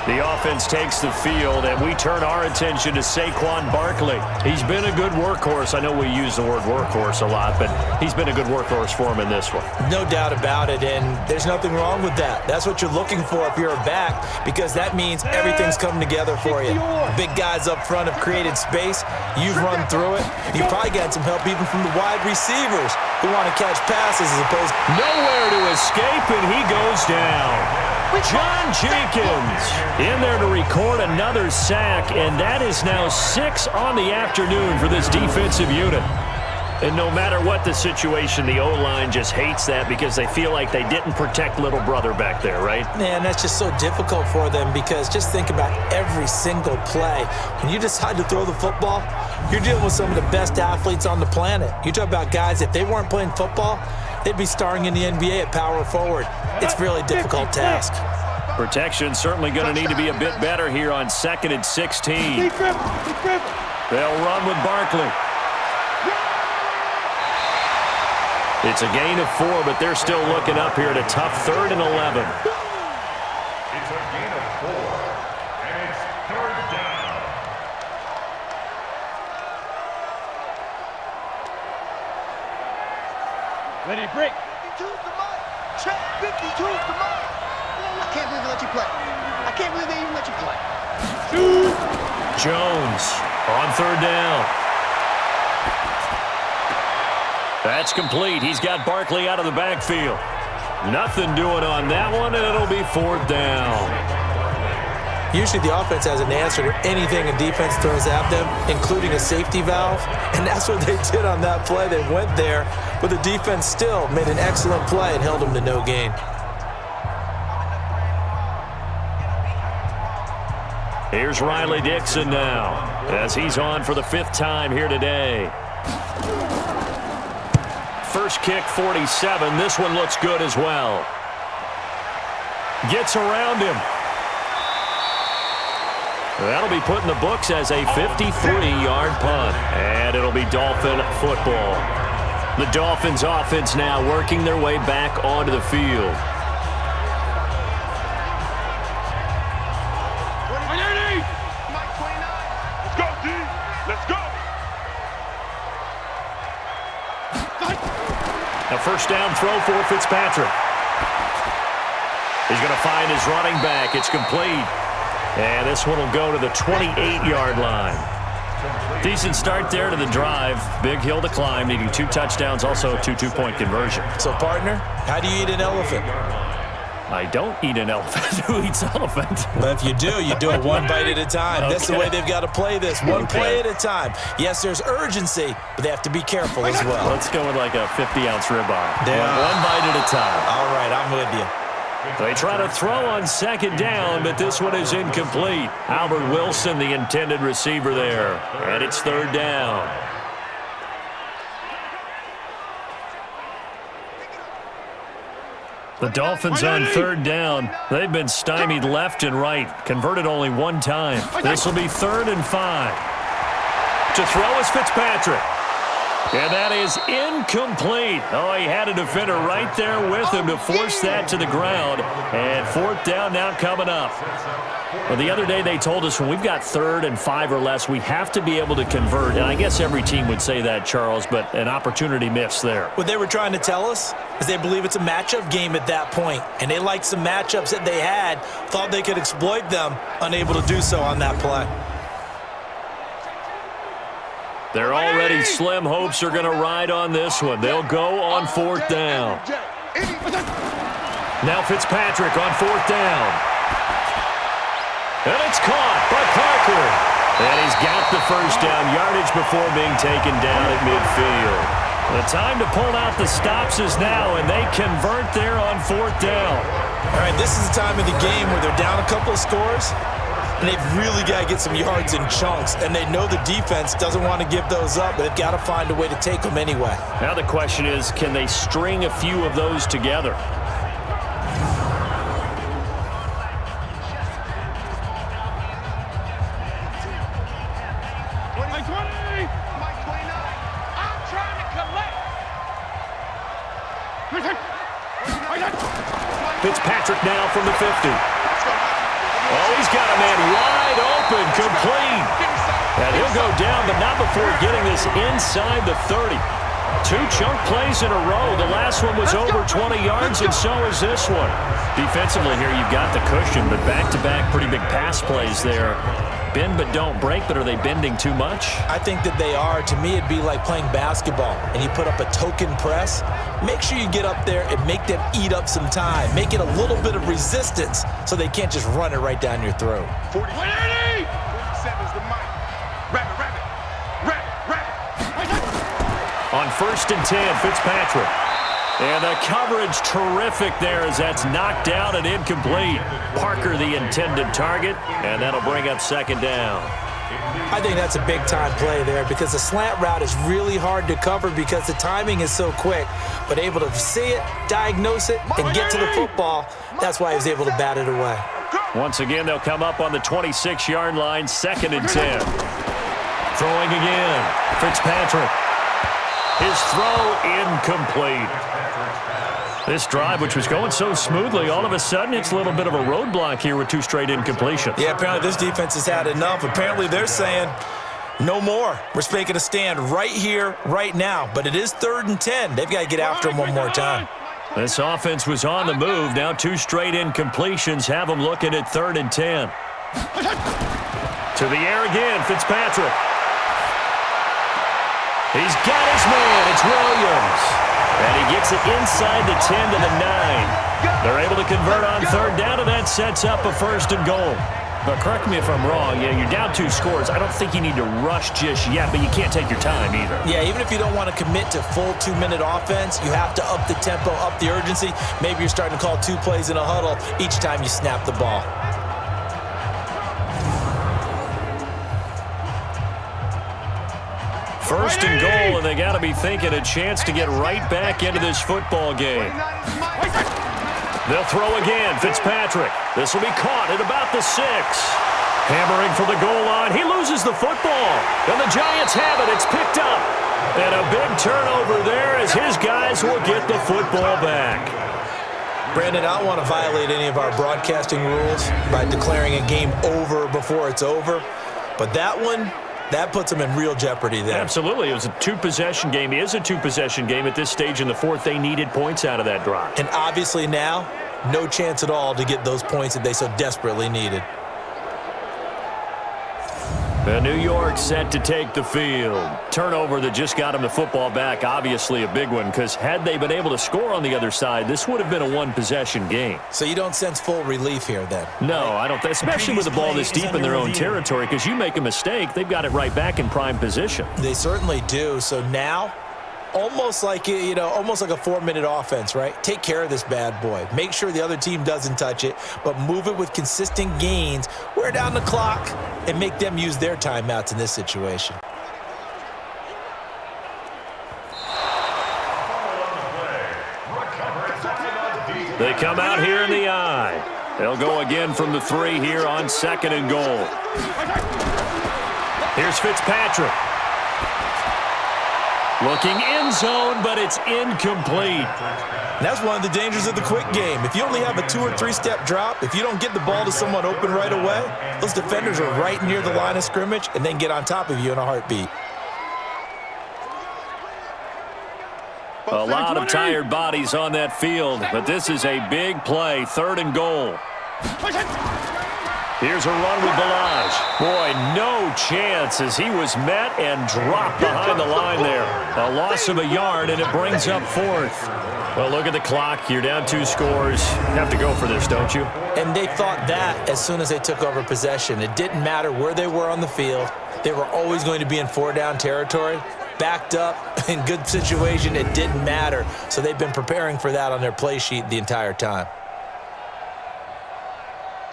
Speaker 2: The offense takes the field, and we turn our attention to Saquon Barkley. He's been a good workhorse. I know we use the word workhorse a lot, but he's been a good workhorse for him in this one.
Speaker 3: No doubt about it, and there's nothing wrong with that. That's what you're looking for if you're a back, because that means everything's coming together for you. Big guys up front have created space. You've run through it. You've probably got some help even from the wide receivers who want to catch passes as opposed to
Speaker 2: nowhere to escape, and he goes down. John Jenkins in there to record another sack, and that is now 6 on the afternoon for this defensive unit. And no matter what the situation, the O-line just hates that because they feel like they didn't protect little brother back there, right?
Speaker 3: Man, that's just so difficult for them because just think about every single play. When you decide to throw the football, you're dealing with some of the best athletes on the planet. You talk about guys, if they weren't playing football, they'd be starring in the NBA at power forward. It's a really difficult task.
Speaker 2: Protection certainly going to need to be a bit better here on 2nd and 16. They'll run with Barkley. It's a gain of 4, but they're still looking up here at a tough 3rd and 11.
Speaker 7: It's a gain of 4, and it's 3rd down.
Speaker 8: Ready, break.
Speaker 6: 52's the mark. Check. 52's the mark. I can't believe they let you play. I can't believe they even let you play.
Speaker 2: Jones on 3rd down. That's complete. He's got Barkley out of the backfield. Nothing doing on that one, and it'll be 4th down.
Speaker 3: Usually the offense has an answer to anything a defense throws at them, including a safety valve, and that's what they did on that play. They went there, but the defense still made an excellent play and held them to no gain.
Speaker 2: Here's Riley Dixon now, as he's on for the 5th time here today. First kick, 47. This one looks good as well. Gets around him. That'll be put in the books as a 53-yard punt, and it'll be Dolphin football. The Dolphins offense now working their way back onto the field.
Speaker 8: Let's go, D. Let's go.
Speaker 2: A first down throw for Fitzpatrick. He's going to find his running back. It's complete. And this one will go to the 28-yard line. Decent start there to the drive. Big hill to climb, needing 2 touchdowns, also 2 two-point conversion.
Speaker 3: So, partner, how do you eat an elephant?
Speaker 2: I don't eat an elephant. Who eats elephant?
Speaker 3: But if you do it one bite at a time. Okay. That's the way they've got to play this, one play at a time. Yes, there's urgency, but they have to be careful as well.
Speaker 2: Let's go with like a 50-ounce ribeye. One bite at a time.
Speaker 3: All right, I'm with you.
Speaker 5: They try to throw on second down, but this one is incomplete. Albert Wilson, the intended receiver there. And it's third down. The Dolphins on third down. They've been stymied left and right. Converted only one time. This will be 3rd and 5. To throw is Fitzpatrick. And that is incomplete. Oh, he had a defender right there with him to force that to the ground. And 4th down now coming up. Well, the other day they told us when we've got 3rd and 5 or less, we have to be able to convert. And I guess every team would say that, Charles, but an opportunity missed there.
Speaker 3: What they were trying to tell us is they believe it's a matchup game at that point. And they liked some matchups that they had, thought they could exploit them, unable to do so on that play.
Speaker 5: Their already slim hopes are going to ride on this one. They'll go on 4th down. Now Fitzpatrick on 4th down. And it's caught by Parker. And he's got the first down yardage before being taken down at midfield. The time to pull out the stops is now, and they convert there on 4th down.
Speaker 3: All right, this is the time of the game where they're down a couple of scores, and they've really got to get some yards in chunks, and they know the defense doesn't want to give those up, but they've got to find a way to take them anyway.
Speaker 5: Now the question is, can they string a few of those together? Fitzpatrick now from the 50. Oh, he's got a man wide open, complete. And he'll go down, but not before getting this inside the 30. 2 chunk plays in a row. The last one was over 20 yards, and so is this one. Defensively here, you've got the cushion, but back-to-back pretty big pass plays there. Bend but don't break, but are they bending too much?
Speaker 3: I think that they are. To me, it'd be like playing basketball, and you put up a token press. Make sure you get up there and make them eat up some time. Make it a little bit of resistance so they can't just run it right down your throat.
Speaker 8: 47 is the mic. Rabbit.
Speaker 5: On 1st and 10, Fitzpatrick. And the coverage terrific there as that's knocked down and incomplete. Parker the intended target, and that'll bring up 2nd down.
Speaker 3: I think that's a big-time play there because the slant route is really hard to cover because the timing is so quick. But able to see it, diagnose it, and get to the football, that's why he was able to bat it away.
Speaker 5: Once again, they'll come up on the 26-yard line, 2nd and 10. Throwing again, Fitzpatrick. His throw incomplete. This drive, which was going so smoothly, all of a sudden it's a little bit of a roadblock here with 2 straight incompletions.
Speaker 3: Yeah, apparently this defense has had enough. Apparently they're saying, no more. We're making a stand right here, right now. But it is 3rd and 10. They've got to get after him one more time.
Speaker 5: This offense was on the move. Now 2 straight incompletions have them looking at 3rd and 10. To the air again, Fitzpatrick. He's got his man. It's Williams. And he gets it inside the 10 to the 9. They're able to convert on 3rd down, and that sets up a 1st and goal. But correct me if I'm wrong. Yeah, you're down 2 scores. I don't think you need to rush just yet, but you can't take your time either.
Speaker 3: Yeah, even if you don't want to commit to full 2-minute offense, you have to up the tempo, up the urgency. Maybe you're starting to call 2 plays in a huddle each time you snap the ball.
Speaker 5: First and goal, and they got to be thinking a chance to get right back into this football game. They'll throw again, Fitzpatrick. This will be caught at about the 6. Hammering for the goal line. He loses the football, and the Giants have it. It's picked up. And a big turnover there as his guys will get the football back.
Speaker 3: Brandon, I don't want to violate any of our broadcasting rules by declaring a game over before it's over, but that one, that puts them in real jeopardy there.
Speaker 5: Absolutely. It was a 2-possession game. It is a 2-possession game at this stage in the 4th. They needed points out of that drive.
Speaker 3: And obviously now, no chance at all to get those points that they so desperately needed.
Speaker 5: New York set to take the field. Turnover that just got them the football back, obviously a big one, because had they been able to score on the other side, this would have been a 1-possession game.
Speaker 3: So you don't sense full relief here then?
Speaker 5: No, I don't. Especially with the ball this deep in their own territory, because you make a mistake, they've got it right back in prime position.
Speaker 3: They certainly do. So now, almost like, almost like a 4-minute offense, right? Take care of this bad boy. Make sure the other team doesn't touch it, but move it with consistent gains, wear down the clock, and make them use their timeouts in this situation.
Speaker 2: They come out here in the eye. They'll go again from the 3 here on 2nd and goal. Here's Fitzpatrick. Looking end zone, but it's incomplete.
Speaker 3: And that's one of the dangers of the quick game. If you only have a 2- or 3-step drop, if you don't get the ball to someone open right away, those defenders are right near the line of scrimmage and then get on top of you in a heartbeat.
Speaker 2: A lot of tired bodies on that field, but this is a big play, 3rd and goal. Here's a run with Balaj. Boy, no chance as he was met and dropped behind the line there. A loss of a yard, and it brings up 4th. Well, look at the clock. You're down 2 scores. You have to go for this, don't you?
Speaker 3: And they thought that as soon as they took over possession. It didn't matter where they were on the field. They were always going to be in 4-down territory. Backed up, in good situation, it didn't matter. So they've been preparing for that on their play sheet the entire time.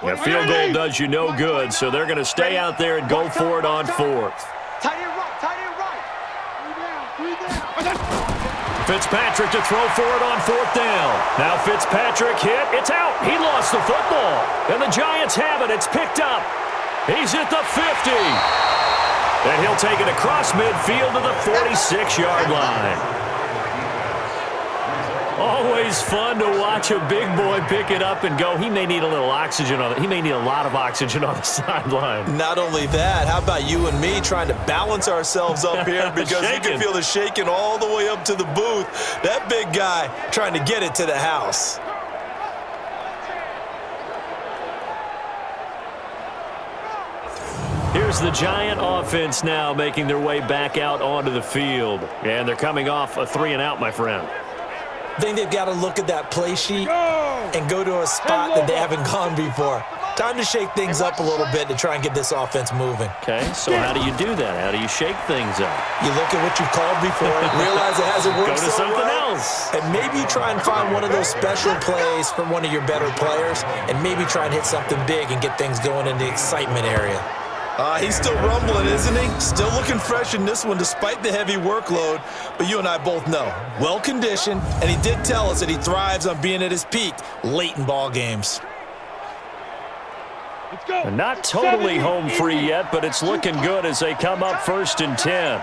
Speaker 2: A field goal does you no good, so they're going to stay out there and go for it on 4th.
Speaker 6: Tight end right. 3 down.
Speaker 2: Fitzpatrick to throw for it on 4th down. Now Fitzpatrick hit. It's out. He lost the football. And the Giants have it. It's picked up. He's at the 50. And he'll take it across midfield to the 46-yard line. Always fun to watch a big boy pick it up and go. He may need a little oxygen on it. He may need a lot of oxygen on the sideline.
Speaker 3: Not only that, how about you and me trying to balance ourselves up here because you can feel the shaking all the way up to the booth. That big guy trying to get it to the house.
Speaker 2: Here's the Giant offense now making their way back out onto the field. And they're coming off a 3-and-out, my friend.
Speaker 3: I think they've got to look at that play sheet and go to a spot that they haven't gone before. Time to shake things up a little bit to try and get this offense moving.
Speaker 2: Okay, so how do you do that? How do you shake things up?
Speaker 3: You look at what you've called before, realize it hasn't worked
Speaker 2: Go to
Speaker 3: so
Speaker 2: something
Speaker 3: well,
Speaker 2: else.
Speaker 3: and maybe try and find one of those special plays from one of your better players, and maybe try and hit something big and get things going in the excitement area. He's still rumbling, isn't he? Still looking fresh in this one despite the heavy workload. But you and I both know, well-conditioned, and he did tell us that he thrives on being at his peak late in ball games.
Speaker 2: Not totally home free yet, but it's looking good as they come up 1st and 10.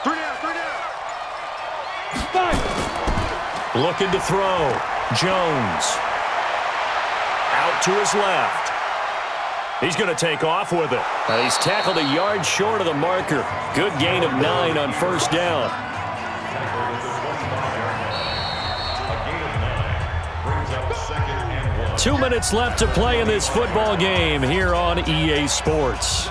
Speaker 6: 3 down.
Speaker 2: Looking to throw. Jones. Out to his left. He's going to take off with it. He's tackled a yard short of the marker. Good gain of 9 on 1st down.
Speaker 7: A gain of 9 brings up 2nd and 1.
Speaker 2: 2 minutes left to play in this football game here on EA Sports.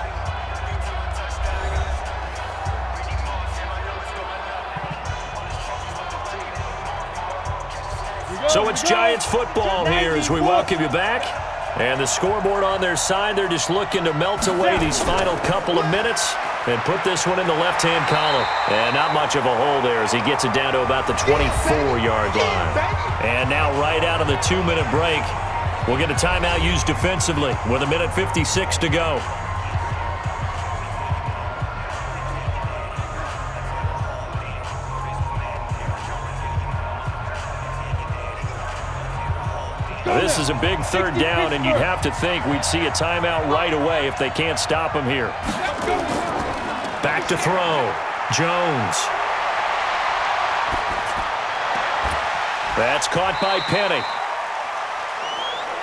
Speaker 2: So it's Giants football here as we welcome you back. And the scoreboard on their side, they're just looking to melt away these final couple of minutes and put this one in the left-hand column. And not much of a hole there as he gets it down to about the 24-yard line. And now right out of the 2-minute break, we'll get a timeout used defensively with 1:56 to go. This is a big 3rd down, and you'd have to think we'd see a timeout right away if they can't stop him here. Back to throw. Jones. That's caught by Penny.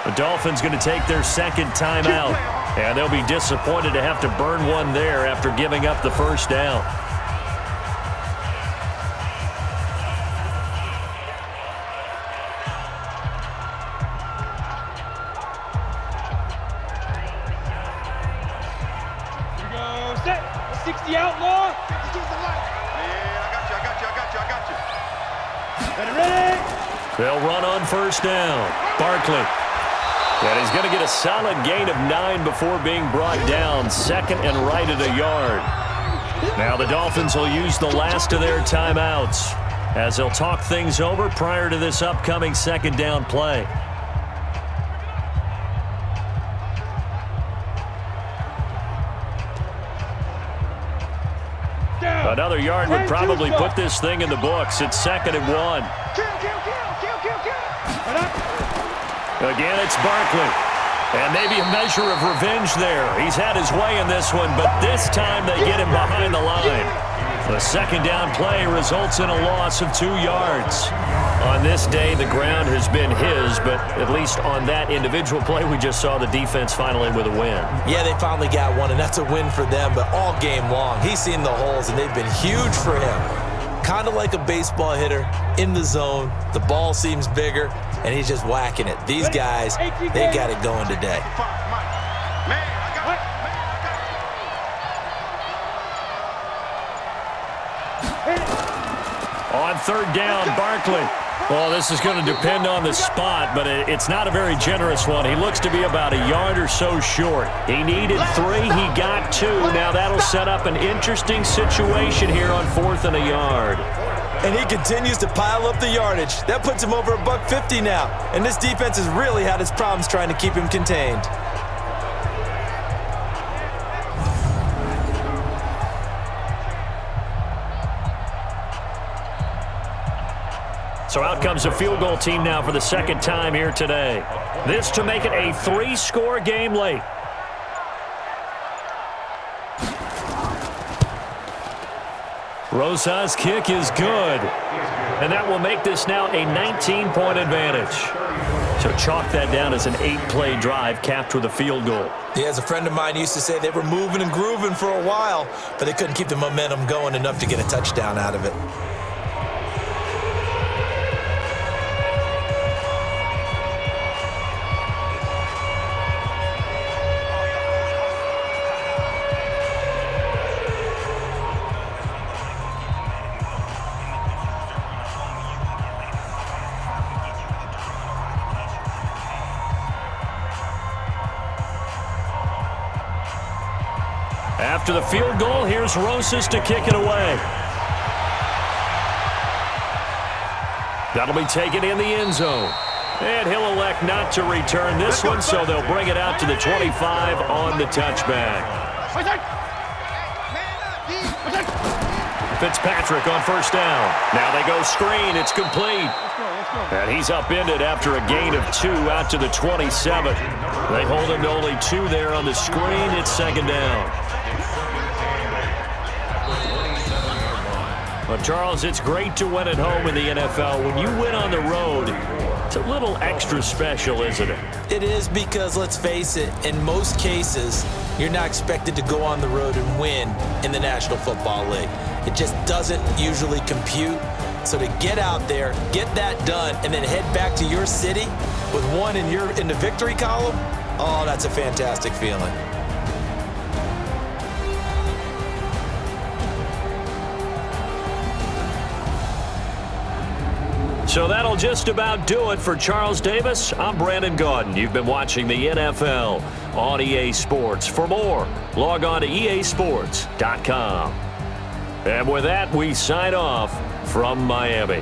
Speaker 2: The Dolphins going to take their 2nd timeout, and they'll be disappointed to have to burn one there after giving up the 1st down.
Speaker 8: Outlaw.
Speaker 2: They'll run on 1st down. Barkley. And he's going to get a solid gain of 9 before being brought down. 2nd and right at a yard.
Speaker 5: Now the Dolphins will use the last of their timeouts as they'll talk things over prior to this upcoming second down play. Another yard would probably put this thing in the books. It's 2nd and 1. Again, it's Barkley. And maybe a measure of revenge there. He's had his way in this one, but this time they get him behind the line. The second down play results in a loss of 2 yards. On this day, the ground has been his, but at least on that individual play, we just saw the defense finally with a win.
Speaker 3: Yeah, they finally got one, and that's a win for them, but all game long, he's seen the holes, and they've been huge for him. Kind of like a baseball hitter in the zone. The ball seems bigger, and he's just whacking it. These guys, they got it going today.
Speaker 5: On 3rd down, Barkley. Well, this is going to depend on the spot, but it's not a very generous one. He looks to be about a yard or so short. He needed 3. He got 2. Now that'll set up an interesting situation here on 4th and a yard.
Speaker 3: And he continues to pile up the yardage. That puts him over $150 now. And this defense has really had its problems trying to keep him contained.
Speaker 5: So out comes a field goal team now for the second time here today. This to make it a 3-score game late. Rosa's kick is good. And that will make this now a 19-point advantage. So chalk that down as an 8-play drive capped with a field goal.
Speaker 3: Yeah, as a friend of mine used to say, they were moving and grooving for a while, but they couldn't keep the momentum going enough to get a touchdown out of it.
Speaker 5: After the field goal, here's Rosas to kick it away. That'll be taken in the end zone. And he'll elect not to return this one, so they'll bring it out to the 25 on the touchback. Fitzpatrick on 1st down. Now they go screen. It's complete. And he's upended after a gain of 2 out to the 27. They hold him to only 2 there on the screen. It's 2nd down. Well, Charles, it's great to win at home in the NFL. When you win on the road, it's a little extra special, isn't it?
Speaker 3: It is because, let's face it, in most cases, you're not expected to go on the road and win in the National Football League. It just doesn't usually compute. So to get out there, get that done, and then head back to your city with 1 in the victory column, oh, that's a fantastic feeling.
Speaker 5: So that'll just about do it for Charles Davis. I'm Brandon Gaudin. You've been watching the NFL on EA Sports. For more, log on to easports.com. And with that, we sign off from Miami.